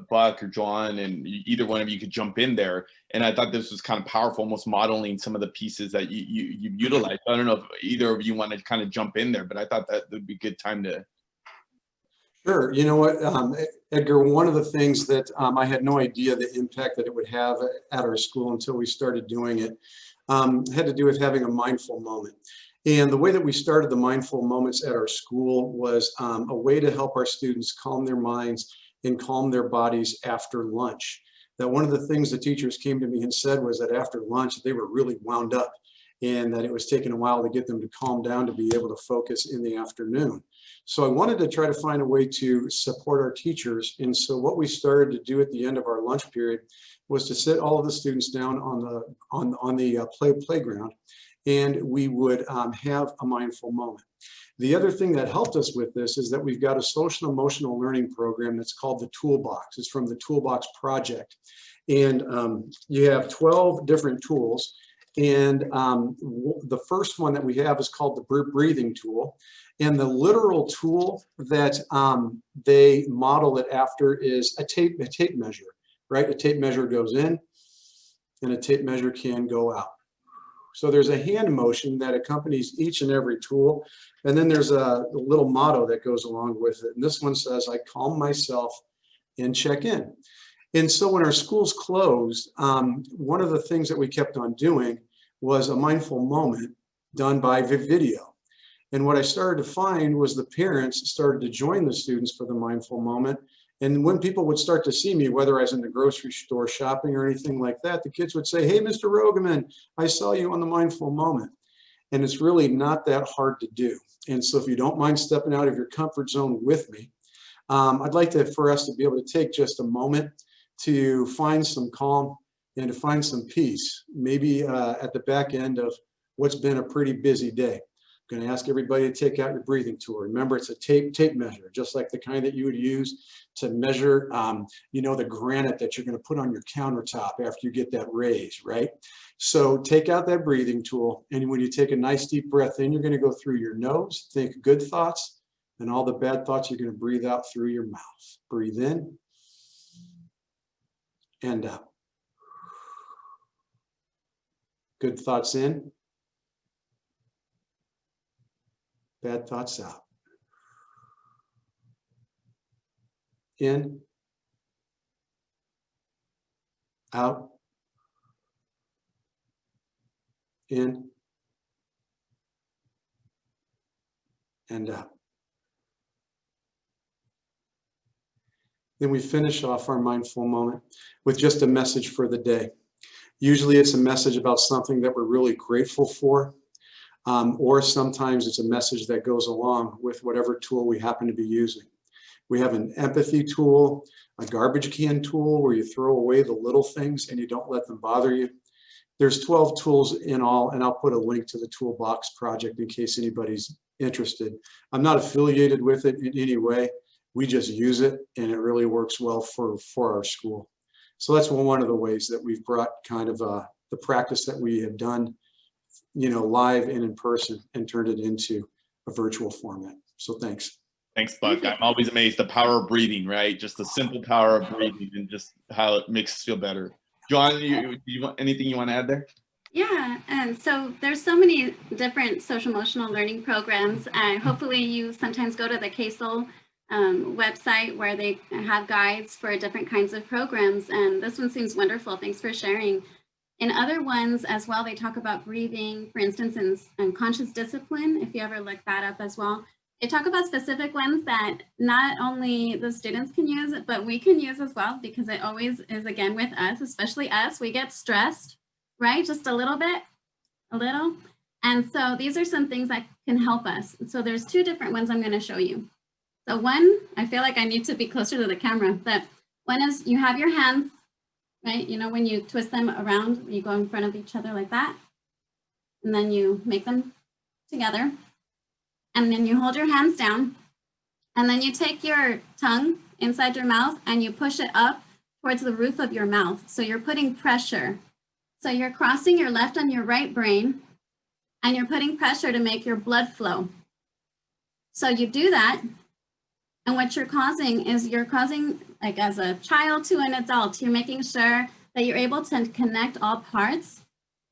Buck or Joan and either one of you could jump in there. And I thought this was kind of powerful, almost modeling some of the pieces that you utilized. I don't know if either of you want to kind of jump in there, but I thought that would be a good time to. Sure. You know what, Edgar, one of the things that I had no idea the impact that it would have at our school until we started doing it had to do with having a mindful moment. And the way that we started the mindful moments at our school was a way to help our students calm their minds and calm their bodies after lunch. That one of the things the teachers came to me and said was that after lunch, they were really wound up and that it was taking a while to get them to calm down to be able to focus in the afternoon. So I wanted to try to find a way to support our teachers. And so what we started to do at the end of our lunch period was to sit all of the students down on the playground, and we would have a mindful moment. The other thing that helped us with this is that we've got a social emotional learning program that's called the Toolbox. It's from the Toolbox Project. And you have 12 different tools. And the first one that we have is called the breathing tool. And the literal tool that they model it after is a tape measure, right? A tape measure goes in and a tape measure can go out. So there's a hand motion that accompanies each and every tool. And then there's a little motto that goes along with it. And this one says, I calm myself and check in. And so when our schools closed, one of the things that we kept on doing was a mindful moment done by video. And what I started to find was the parents started to join the students for the mindful moment. And when people would start to see me, whether I was in the grocery store shopping or anything like that, the kids would say, hey, Mr. Roggeman, I saw you on the mindful moment. And it's really not that hard to do. And so if you don't mind stepping out of your comfort zone with me, I'd like for us to be able to take just a moment to find some calm and to find some peace, maybe at the back end of what's been a pretty busy day. I'm going to ask everybody to take out your breathing tool. Remember, it's a tape measure, just like the kind that you would use to measure, you know, the granite that you're going to put on your countertop after you get that raise, right? So take out that breathing tool, and when you take a nice deep breath in, you're going to go through your nose, think good thoughts, and all the bad thoughts you're going to breathe out through your mouth. Breathe in and out. Good thoughts in, bad thoughts out. In, out, in, and out. Then we finish off our mindful moment with just a message for the day. Usually it's a message about something that we're really grateful for, or sometimes it's a message that goes along with whatever tool we happen to be using. We have an empathy tool, a garbage can tool where you throw away the little things and you don't let them bother you. There's 12 tools in all, and I'll put a link to the Toolbox Project in case anybody's interested. I'm not affiliated with it in any way. we just use it, and it really works well for our school. So that's one of the ways that we've brought kind of the practice that we have done, you know, live and in person, and turned it into a virtual format. So thanks. Thanks, Buck. I'm always amazed the power of breathing, right? Just the simple power of breathing and just how it makes us feel better. Joan, you want anything you want to add there? Yeah, and so there's so many different social emotional learning programs. Hopefully you sometimes go to the CASEL website where they have guides for different kinds of programs, and this one seems wonderful. Thanks for sharing. In other ones as well, they talk about breathing, for instance, in conscious discipline, if you ever look that up as well. They talk about specific ones that not only the students can use, but we can use as well, because it always is, again, with us, especially us, we get stressed, right? Just a little bit, a little. And so these are some things that can help us. So there's two different ones I'm going to show you. So one, I feel like I need to be closer to the camera, but one is you have your hands, right? You know, when you twist them around, you go in front of each other like that, and then you make them together. And then you hold your hands down, and then you take your tongue inside your mouth and you push it up towards the roof of your mouth. So you're putting pressure. So you're crossing your left and your right brain, and you're putting pressure to make your blood flow. So you do that, and what you're causing is you're causing, like as a child to an adult, you're making sure that you're able to connect all parts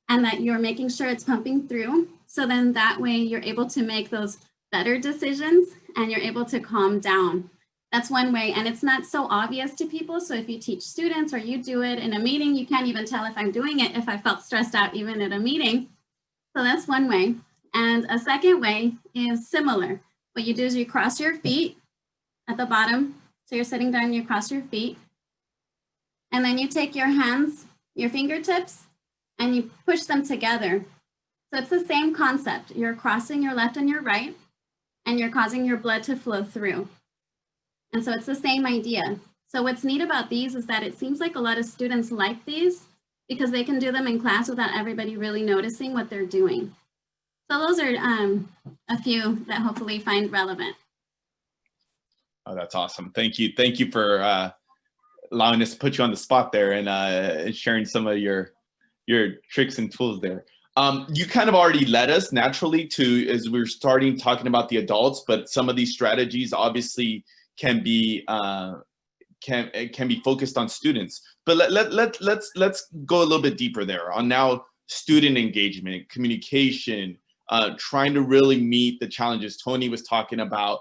and that you're making sure it's pumping through. So then that way you're able to make those better decisions and you're able to calm down. That's one way, and it's not so obvious to people. So if you teach students or you do it in a meeting, you can't even tell if I'm doing it if I felt stressed out even at a meeting. So that's one way. And a second way is similar. What you do is you cross your feet at the bottom. So you're sitting down, you cross your feet. And then you take your hands, your fingertips, and you push them together. So it's the same concept. You're crossing your left and your right, and you're causing your blood to flow through. And so it's the same idea. So what's neat about these is that it seems like a lot of students like these because they can do them in class without everybody really noticing what they're doing. So those are a few that hopefully find relevant. Oh, that's awesome. Thank you. Thank you for allowing us to put you on the spot there and sharing some of your tricks and tools there. You kind of already led us naturally to, as we're starting talking about the adults, but some of these strategies obviously can be focused on students. But let's go a little bit deeper there on now student engagement, communication, trying to really meet the challenges. Tony was talking about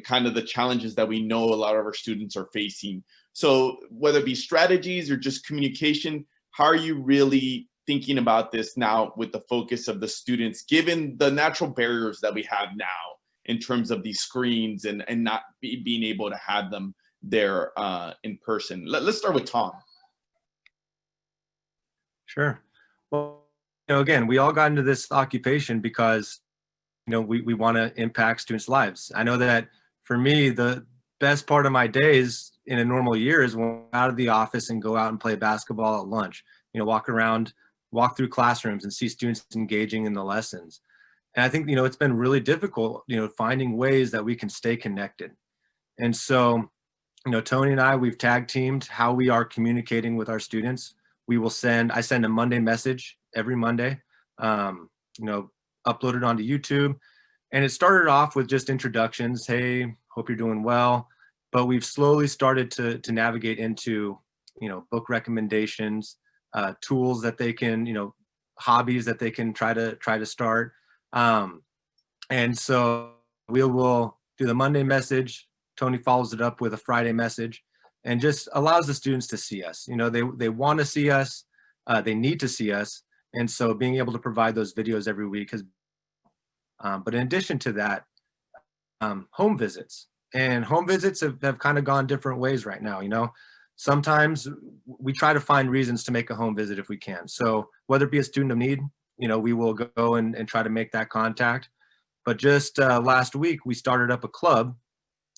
kind of the challenges that we know a lot of our students are facing. So whether it be strategies or just communication, how are you really thinking about this now with the focus of the students, given the natural barriers that we have now in terms of these screens and not being able to have them there in person? Let's start with Tom. Sure. Well, you know, again, we all got into this occupation because, you know, we want to impact students' lives. I know that for me, the best part of my days in a normal year is when I'm out of the office and go out and play basketball at lunch, you know, walk around, walk through classrooms and see students engaging in the lessons. And I think, you know, it's been really difficult, you know, finding ways that we can stay connected. And so, you know, Tony and I, we've tag teamed how we are communicating with our students. I send a Monday message every Monday, you know, uploaded onto YouTube. And it started off with just introductions. Hey, hope you're doing well. But we've slowly started to navigate into, you know, book recommendations, tools that they can, you know, hobbies that they can try to start. And so we will do the Monday message. Tony follows it up with a Friday message and just allows the students to see us. You know, they want to see us, they need to see us. And so being able to provide those videos every week has, but in addition to that, home visits. And home visits have kind of gone different ways right now. You know, sometimes we try to find reasons to make a home visit if we can. So whether it be a student of need, you know, we will go and try to make that contact. But just last week, we started up a club.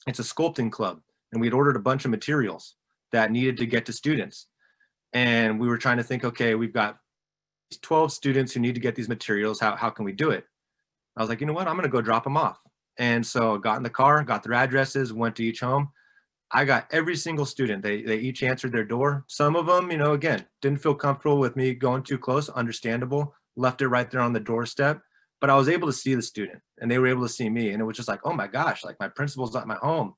It's a sculpting club. And we'd ordered a bunch of materials that needed to get to students. And we were trying to think, okay, we've got 12 students who need to get these materials. How can we do it? I was like, you know what? I'm going to go drop them off. And so I got in the car, got their addresses, went to each home. I got every single student. They each answered their door. Some of them, you know, again, didn't feel comfortable with me going too close, understandable, left it right there on the doorstep. But I was able to see the student and they were able to see me. And it was just like, oh my gosh, like my principal's at my home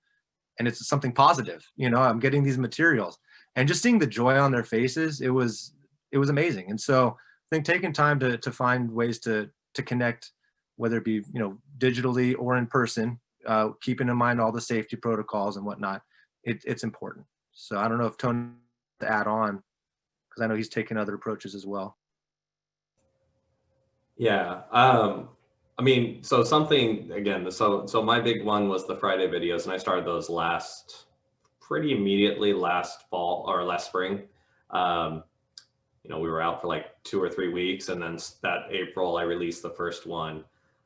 and it's something positive. You know, I'm getting these materials and just seeing the joy on their faces, it was amazing. And so I think taking time to find ways to connect, whether it be, you know, digitally or in person, keeping in mind all the safety protocols and whatnot, it's important. So I don't know if Tony to add on, because I know he's taken other approaches as well. Yeah, I mean, so something, again, so my big one was the Friday videos, and I started those pretty immediately last fall or last spring. You know, we were out for like 2 or 3 weeks, and then that April I released the first one.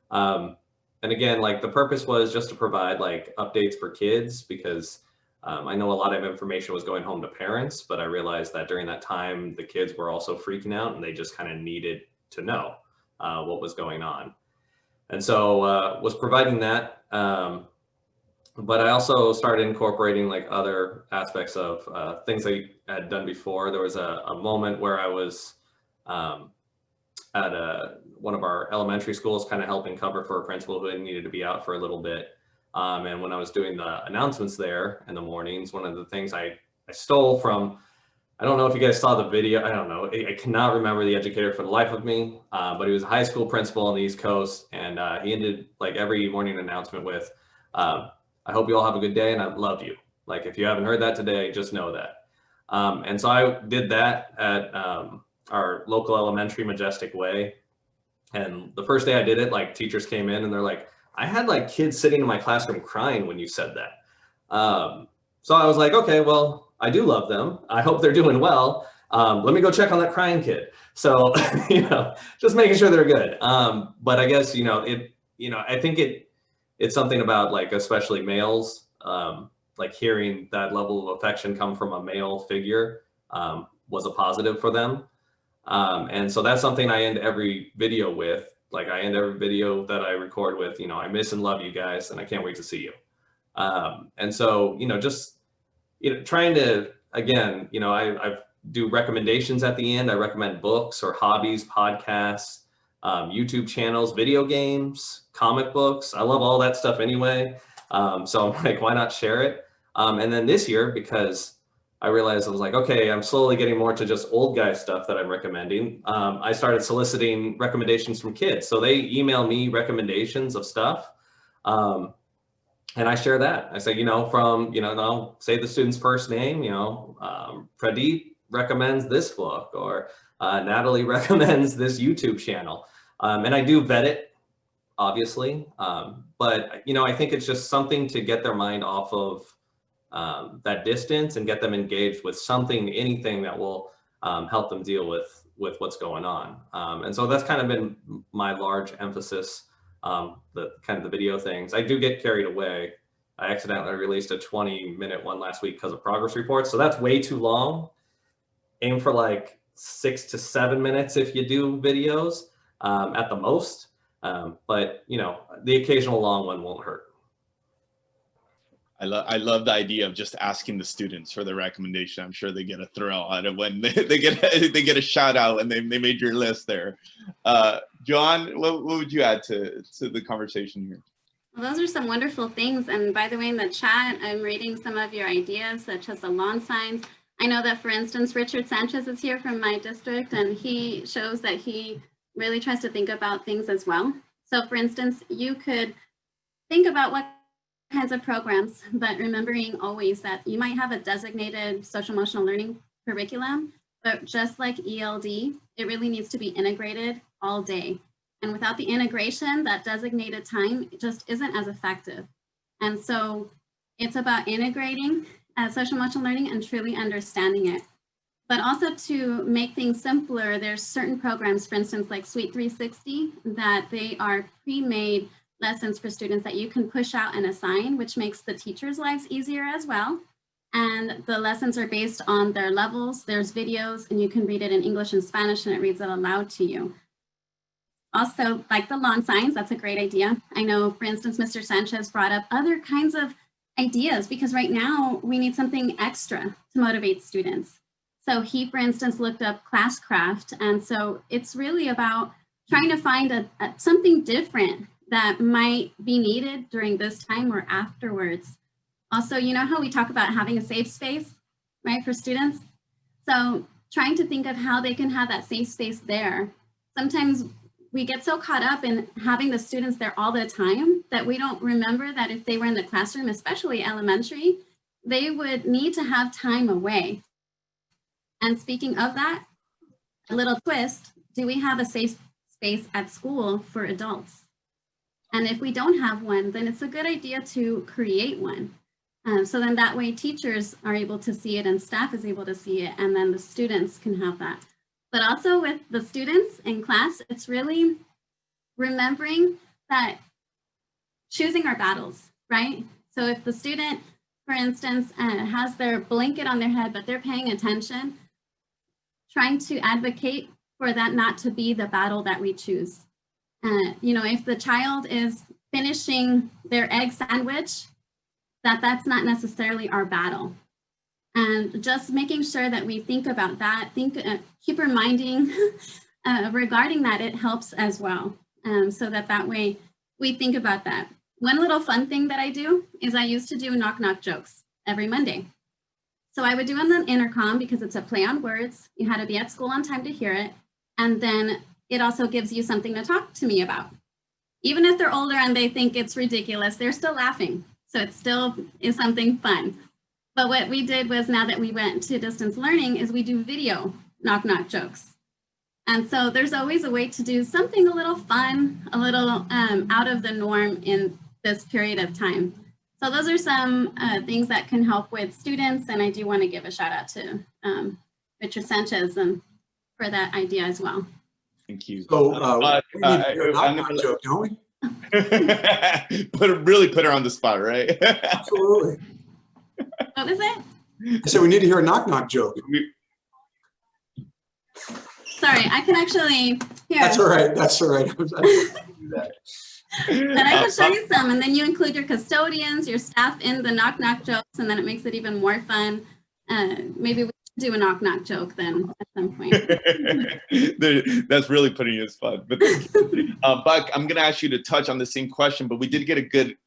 And again, like the purpose was just to provide like updates for kids, because I know a lot of information was going home to parents, but I realized that during that time, the kids were also freaking out and they just kind of needed to know what was going on. And so was providing that. But I also started incorporating like other aspects of things I had done before. There was a moment where I was at one of our elementary schools, kind of helping cover for a principal who needed to be out for a little bit. And when I was doing the announcements there in the mornings, one of the things I stole from, I don't know if you guys saw the video. I don't know. I cannot remember the educator for the life of me, but he was a high school principal on the East Coast. And he ended like every morning announcement with, I hope you all have a good day and I love you. Like, if you haven't heard that today, just know that. And so I did that at our local elementary, Majestic Way. And the first day I did it, like teachers came in and they're like, I had like kids sitting in my classroom crying when you said that. So I was like, okay, well, I do love them. I hope they're doing well. Let me go check on that crying kid. So, you know, just making sure they're good. But I guess, you know, I think it's something about like, especially males, like hearing that level of affection come from a male figure was a positive for them. And so that's something I end every video with. Like I end every video that I record with, you know, I miss and love you guys and I can't wait to see you. And so, you know, just, you know, trying to, again, you know, I do recommendations at the end. I recommend books or hobbies, podcasts, YouTube channels, video games, comic books. I love all that stuff anyway. So I'm like, why not share it? And then this year, because I realized I was like, okay, I'm slowly getting more to just old guy stuff that I'm recommending. I started soliciting recommendations from kids. So they email me recommendations of stuff. And I share that. I say, you know, from, you know, and I'll say the student's first name, you know, Pradeep recommends this book, or Natalie recommends this YouTube channel. And I do vet it, obviously. But, you know, I think it's just something to get their mind off of that distance and get them engaged with something, anything that will help them deal with what's going on. And so that's kind of been my large emphasis, the kind of the video things. I do get carried away. I accidentally released a 20-minute one last week because of progress reports. So that's way too long. Aim for like 6 to 7 minutes if you do videos at the most. But, you know, the occasional long one won't hurt. I love the idea of just asking the students for their recommendation. I'm sure they get a thrill out of when they get a shout out and they made your list there. Joan, what would you add to the conversation here? Well, those are some wonderful things. And by the way, in the chat, I'm reading some of your ideas, such as the lawn signs. I know that, for instance, Richard Sanchez is here from my district, and he shows that he really tries to think about things as well. So, for instance, you could think about what kinds of programs, but remembering always that you might have a designated social emotional learning curriculum, but just like ELD, it really needs to be integrated all day. And without the integration, that designated time just isn't as effective. And so it's about integrating social emotional learning and truly understanding it. But also, to make things simpler, there's certain programs, for instance, like Suite 360, that they are pre-made lessons for students that you can push out and assign, which makes the teachers' lives easier as well. And the lessons are based on their levels. There's videos, and you can read it in English and Spanish, and it reads it aloud to you. Also, like the lawn signs, that's a great idea. I know, for instance, Mr. Sanchez brought up other kinds of ideas, because right now we need something extra to motivate students. So he, for instance, looked up Classcraft. And so it's really about trying to find something different that might be needed during this time or afterwards. Also, you know how we talk about having a safe space, right, for students? So trying to think of how they can have that safe space there. Sometimes we get so caught up in having the students there all the time that we don't remember that if they were in the classroom, especially elementary, they would need to have time away. And speaking of that, a little twist, do we have a safe space at school for adults? And if we don't have one, then it's a good idea to create one. So then that way teachers are able to see it and staff is able to see it, and then the students can have that. But also with the students in class, it's really remembering that choosing our battles, right? So if the student, for instance, has their blanket on their head, but they're paying attention, trying to advocate for that not to be the battle that we choose. You know, if the child is finishing their egg sandwich, that's not necessarily our battle. And just making sure that we think about that, keep reminding regarding that, it helps as well. So that way we think about that. One little fun thing that I do is I used to do knock knock jokes every Monday. So I would do on the intercom because it's a play on words. You had to be at school on time to hear it. And then it also gives you something to talk to me about. Even if they're older and they think it's ridiculous, they're still laughing. So it still is something fun. But what we did was, now that we went to distance learning, is we do video knock knock jokes. And so there's always a way to do something a little fun, a little out of the norm in this period of time. So those are some things that can help with students. And I do want to give a shout out to Richard Sanchez for that idea as well. Thank you. So we need to do a knock-knock joke, don't we? Really put her on the spot, right? Absolutely. What was it? I said we need to hear a knock-knock joke. Sorry, I can actually hear. That's all right. That's all right. But I can show you some, and then you include your custodians, your staff in the knock-knock jokes, and then it makes it even more fun. Maybe we should do a knock-knock joke then at some point. That's really putting it as fun. But Buck, I'm going to ask you to touch on the same question, but we did get a good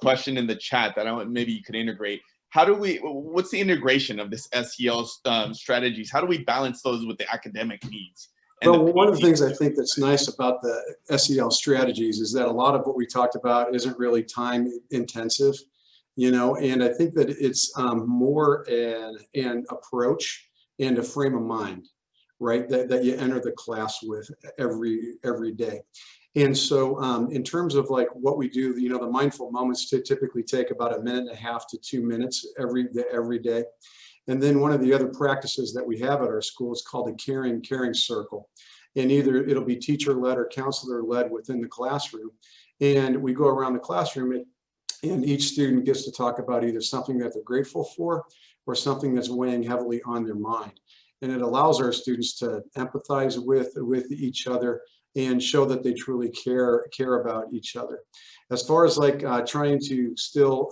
question in the chat that maybe you could integrate. What's the integration of this SEL strategies? How do we balance those with the academic needs? Well, one of the things I think that's nice about the SEL strategies is that a lot of what we talked about isn't really time intensive, you know, and I think that it's more an approach and a frame of mind, right, that you enter the class with every day. And so in terms of like what we do, you know, the mindful moments typically take about 1.5 minutes to 2 minutes every day. And then one of the other practices that we have at our school is called a caring circle. And either it'll be teacher-led or counselor-led within the classroom. And we go around the classroom and each student gets to talk about either something that they're grateful for or something that's weighing heavily on their mind. And it allows our students to empathize with each other and show that they truly care about each other. As far as like trying to still,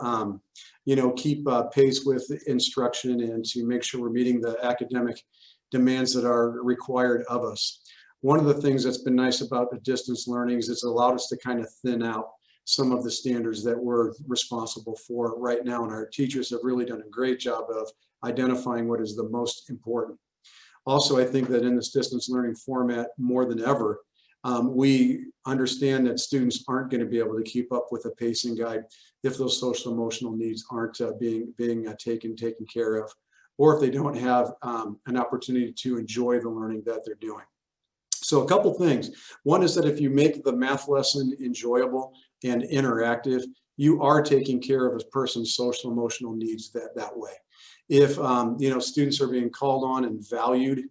you know, keep pace with instruction and to make sure we're meeting the academic demands that are required of us. One of the things that's been nice about the distance learning is it's allowed us to kind of thin out some of the standards that we're responsible for right now. And our teachers have really done a great job of identifying what is the most important. Also, I think that in this distance learning format, more than ever, we understand that students aren't going to be able to keep up with a pacing guide if those social emotional needs aren't being taken care of, or if they don't have an opportunity to enjoy the learning that they're doing. So a couple things. One is that if you make the math lesson enjoyable and interactive, you are taking care of a person's social emotional needs that way. If you know, students are being called on and valued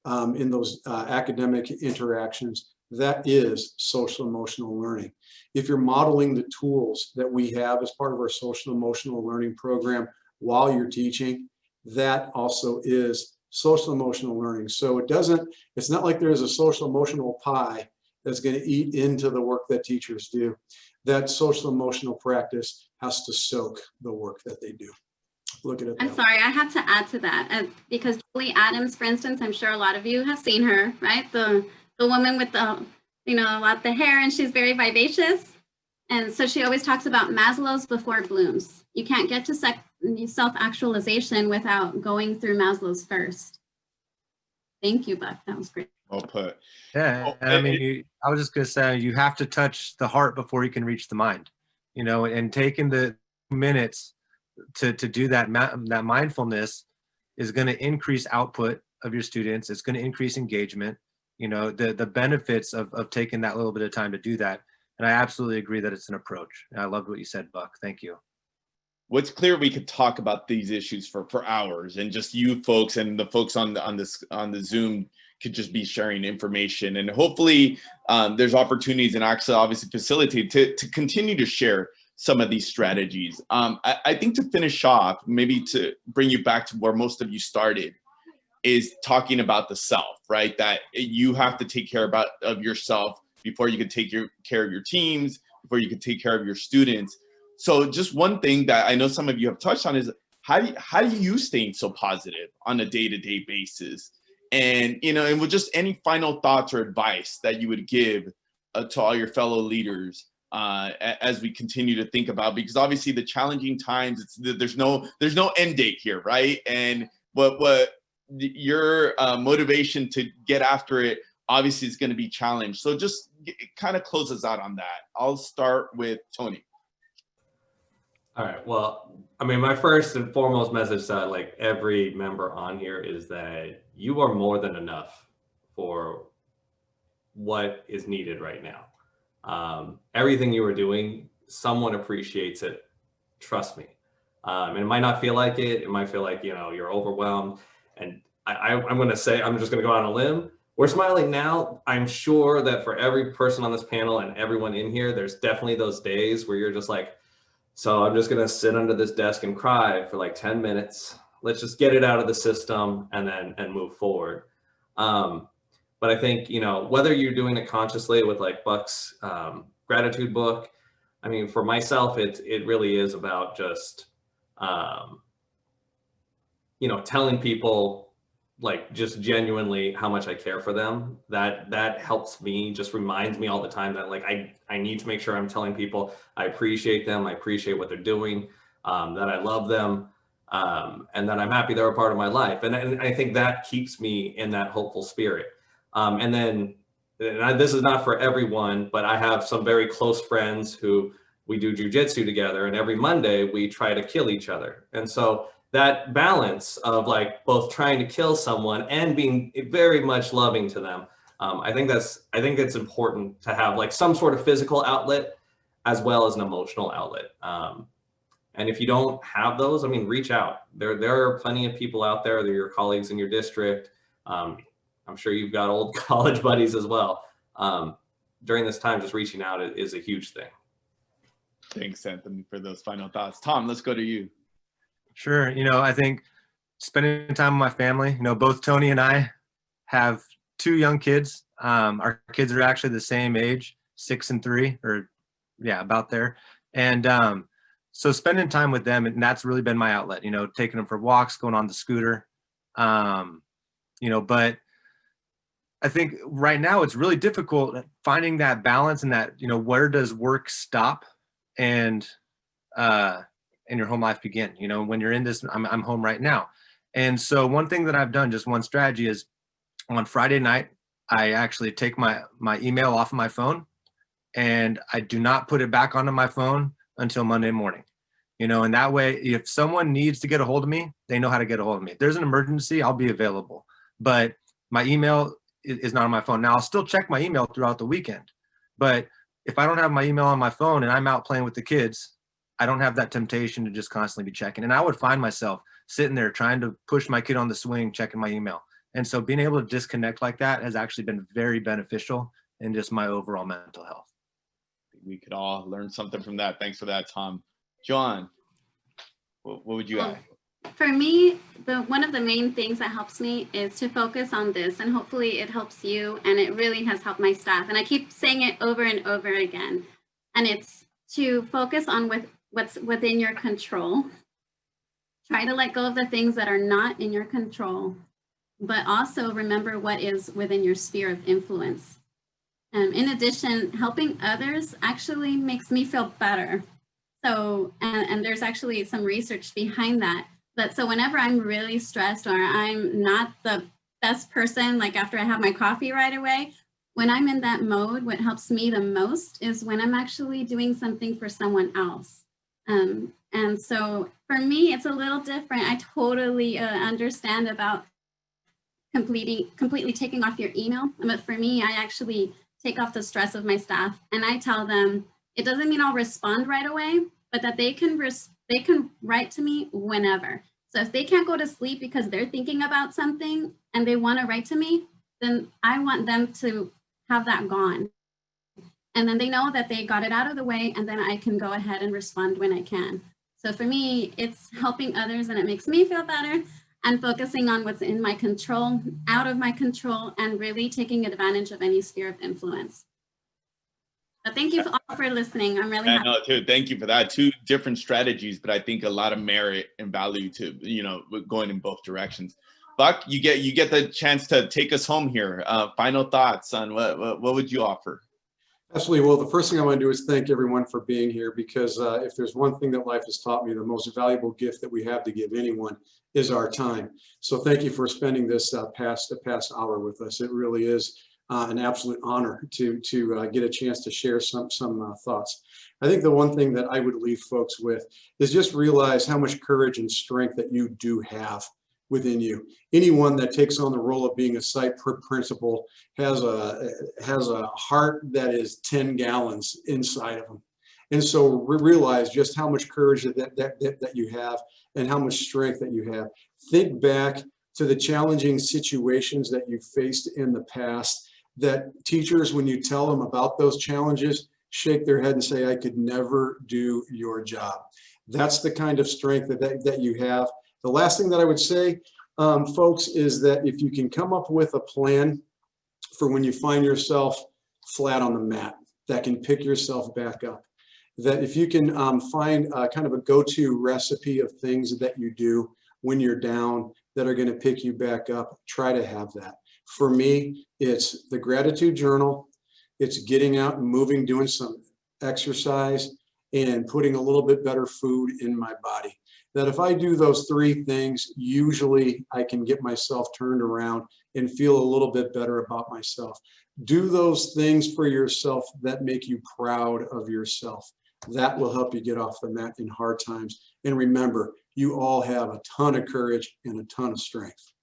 in those academic interactions, that is social emotional learning. If you're modeling the tools that we have as part of our social emotional learning program while you're teaching, that also is social emotional learning. So it's not like there's a social emotional pie that's going to eat into the work that teachers do. That social emotional practice has to soak the work that they do. Look at it. I'm sorry, I have to add to that because Julie Adams, for instance, I'm sure a lot of you have seen her, right? The woman with the, a lot of the hair, and she's very vivacious. And so she always talks about Maslow's before Bloom's. You can't get to self-actualization without going through Maslow's first. Thank you, Buck. That was great. Well put. Yeah, and I mean, I was just gonna say, you have to touch the heart before you can reach the mind, and taking the minutes to do that mindfulness is going to increase output of your students. It's going to increase engagement, the benefits of taking that little bit of time to do that. And I absolutely agree that it's an approach. And I loved what you said, Buck. Thank you. What's clear, we could talk about these issues for hours, and just you folks and the folks on the Zoom could just be sharing information, and hopefully there's opportunities in ACSA obviously facilitate to continue to share some of these strategies. I think to finish off, maybe to bring you back to where most of you started, is talking about the self, right? That you have to take care of yourself before you can take care of your teams, before you can take care of your students. So just one thing that I know some of you have touched on is how do you stay so positive on a day-to-day basis? And, and with just any final thoughts or advice that you would give to all your fellow leaders as we continue to think about, because obviously the challenging times, there's no end date here, right? And what your motivation to get after it obviously is going to be challenged. So just kind of close us out on that. I'll start with Tony. All right. Well, I mean, my first and foremost message to like every member on here is that you are more than enough for what is needed right now. Everything you are doing, someone appreciates it. Trust me. And it might not feel like it. It might feel like, you're overwhelmed. And I'm going to say, I'm just going to go out on a limb. We're smiling now. I'm sure that for every person on this panel and everyone in here, there's definitely those days where you're just like, so I'm just going to sit under this desk and cry for like 10 minutes. Let's just get it out of the system and move forward. But I think, whether you're doing it consciously with like Buck's gratitude book, I mean, for myself, it really is about just, telling people like just genuinely how much I care for them. That helps me, just reminds me all the time that like I need to make sure I'm telling people I appreciate them, I appreciate what they're doing, that I love them, and that I'm happy they're a part of my life. And I think that keeps me in that hopeful spirit. And then this is not for everyone, but I have some very close friends who we do jujitsu together, and every Monday we try to kill each other. And so that balance of like both trying to kill someone and being very much loving to them, I think it's important to have like some sort of physical outlet as well as an emotional outlet. And if you don't have those, I mean, reach out. There are plenty of people out there. They're your colleagues in your district. I'm sure you've got old college buddies as well. During this time, just reaching out is a huge thing. Thanks, Anthony, for those final thoughts. Tom, let's go to you. Sure. I think spending time with my family, both Tony and I have 2 young kids. Our kids are actually the same age, 6 and 3, or yeah, about there. And so spending time with them, and that's really been my outlet, taking them for walks, going on the scooter. But I think right now it's really difficult finding that balance and that, where does work stop and your home life begin? When you're in this, I'm home right now. And so one thing that I've done, just one strategy, is on Friday night, I actually take my email off of my phone, and I do not put it back onto my phone until Monday morning. And that way, if someone needs to get a hold of me, they know how to get a hold of me. If there's an emergency, I'll be available. But my email is not on my phone. Now, I'll still check my email throughout the weekend. But if I don't have my email on my phone and I'm out playing with the kids, I don't have that temptation to just constantly be checking. And I would find myself sitting there trying to push my kid on the swing, checking my email. And so being able to disconnect like that has actually been very beneficial in just my overall mental health. We could all learn something from that. Thanks for that, Tom. Joan, what would you add? For me, one of the main things that helps me is to focus on this, and hopefully it helps you, and it really has helped my staff. And I keep saying it over and over again, and it's to focus on what's within your control. Try to let go of the things that are not in your control, but also remember what is within your sphere of influence. In addition, helping others actually makes me feel better. So, and there's actually some research behind that. But so whenever I'm really stressed or I'm not the best person, like after I have my coffee right away, when I'm in that mode, what helps me the most is when I'm actually doing something for someone else. And so for me, it's a little different. I totally understand about completely taking off your email. But for me, I actually take off the stress of my staff, and I tell them it doesn't mean I'll respond right away, but that they can write to me whenever. So if they can't go to sleep because they're thinking about something and they want to write to me, then I want them to have that gone. And then they know that they got it out of the way, and then I can go ahead and respond when I can. So for me, it's helping others, and it makes me feel better, and focusing on what's in my control, out of my control, and really taking advantage of any sphere of influence. But thank you all for listening. I'm really happy. I know too. Thank you for that. Two different strategies, but I think a lot of merit and value to, you know, going in both directions. Buck, you get the chance to take us home here. Final thoughts on what would you offer? Absolutely. Well, the first thing I want to do is thank everyone for being here, because if there's one thing that life has taught me, the most valuable gift that we have to give anyone is our time. So thank you for spending this past hour with us. It really is an absolute honor to get a chance to share some thoughts. I think the one thing that I would leave folks with is just realize how much courage and strength that you do have within you. Anyone that takes on the role of being a site principal has a heart that is 10 gallons inside of them. And so realize just how much courage that you have and how much strength that you have. Think back to the challenging situations that you faced in the past, that teachers, when you tell them about those challenges, shake their head and say, I could never do your job. That's the kind of strength that you have. The last thing that I would say, folks, is that if you can come up with a plan for when you find yourself flat on the mat, that can pick yourself back up, that if you can find kind of a go-to recipe of things that you do when you're down that are going to pick you back up, try to have that. For me, it's the gratitude journal. It's getting out and moving, doing some exercise, and putting a little bit better food in my body. That if I do those three things, usually I can get myself turned around and feel a little bit better about myself. Do those things for yourself that make you proud of yourself. That will help you get off the mat in hard times. And remember, you all have a ton of courage and a ton of strength.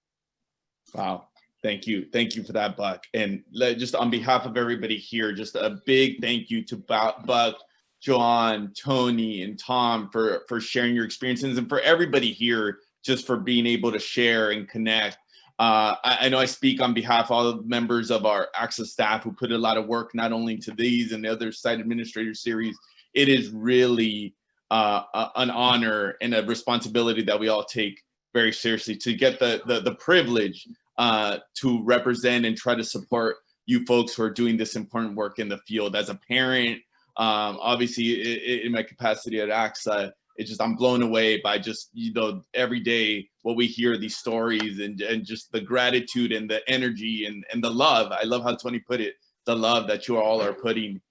Wow. Thank you. Thank you for that, Buck. And just on behalf of everybody here, just a big thank you to Buck, Joanne, Tony, and Tom for sharing your experiences, and for everybody here just for being able to share and connect. I know I speak on behalf of all the members of our ACSA staff who put a lot of work not only to these and the other site administrator series. It is really an honor and a responsibility that we all take very seriously to get the privilege to represent and try to support you folks who are doing this important work in the field. As a parent, obviously in my capacity at ACSA, it's just, I'm blown away by just, you know, every day what we hear, these stories, and just the gratitude and the energy and the love. I love how Tony put it, the love that you all are putting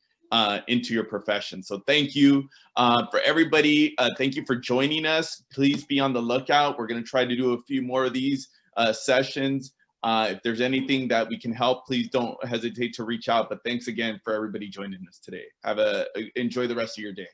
into your profession. So thank you for everybody. Thank you for joining us. Please be on the lookout. We're going to try to do a few more of these sessions. If there's anything that we can help, please don't hesitate to reach out. But thanks again for everybody joining us today. Enjoy the rest of your day.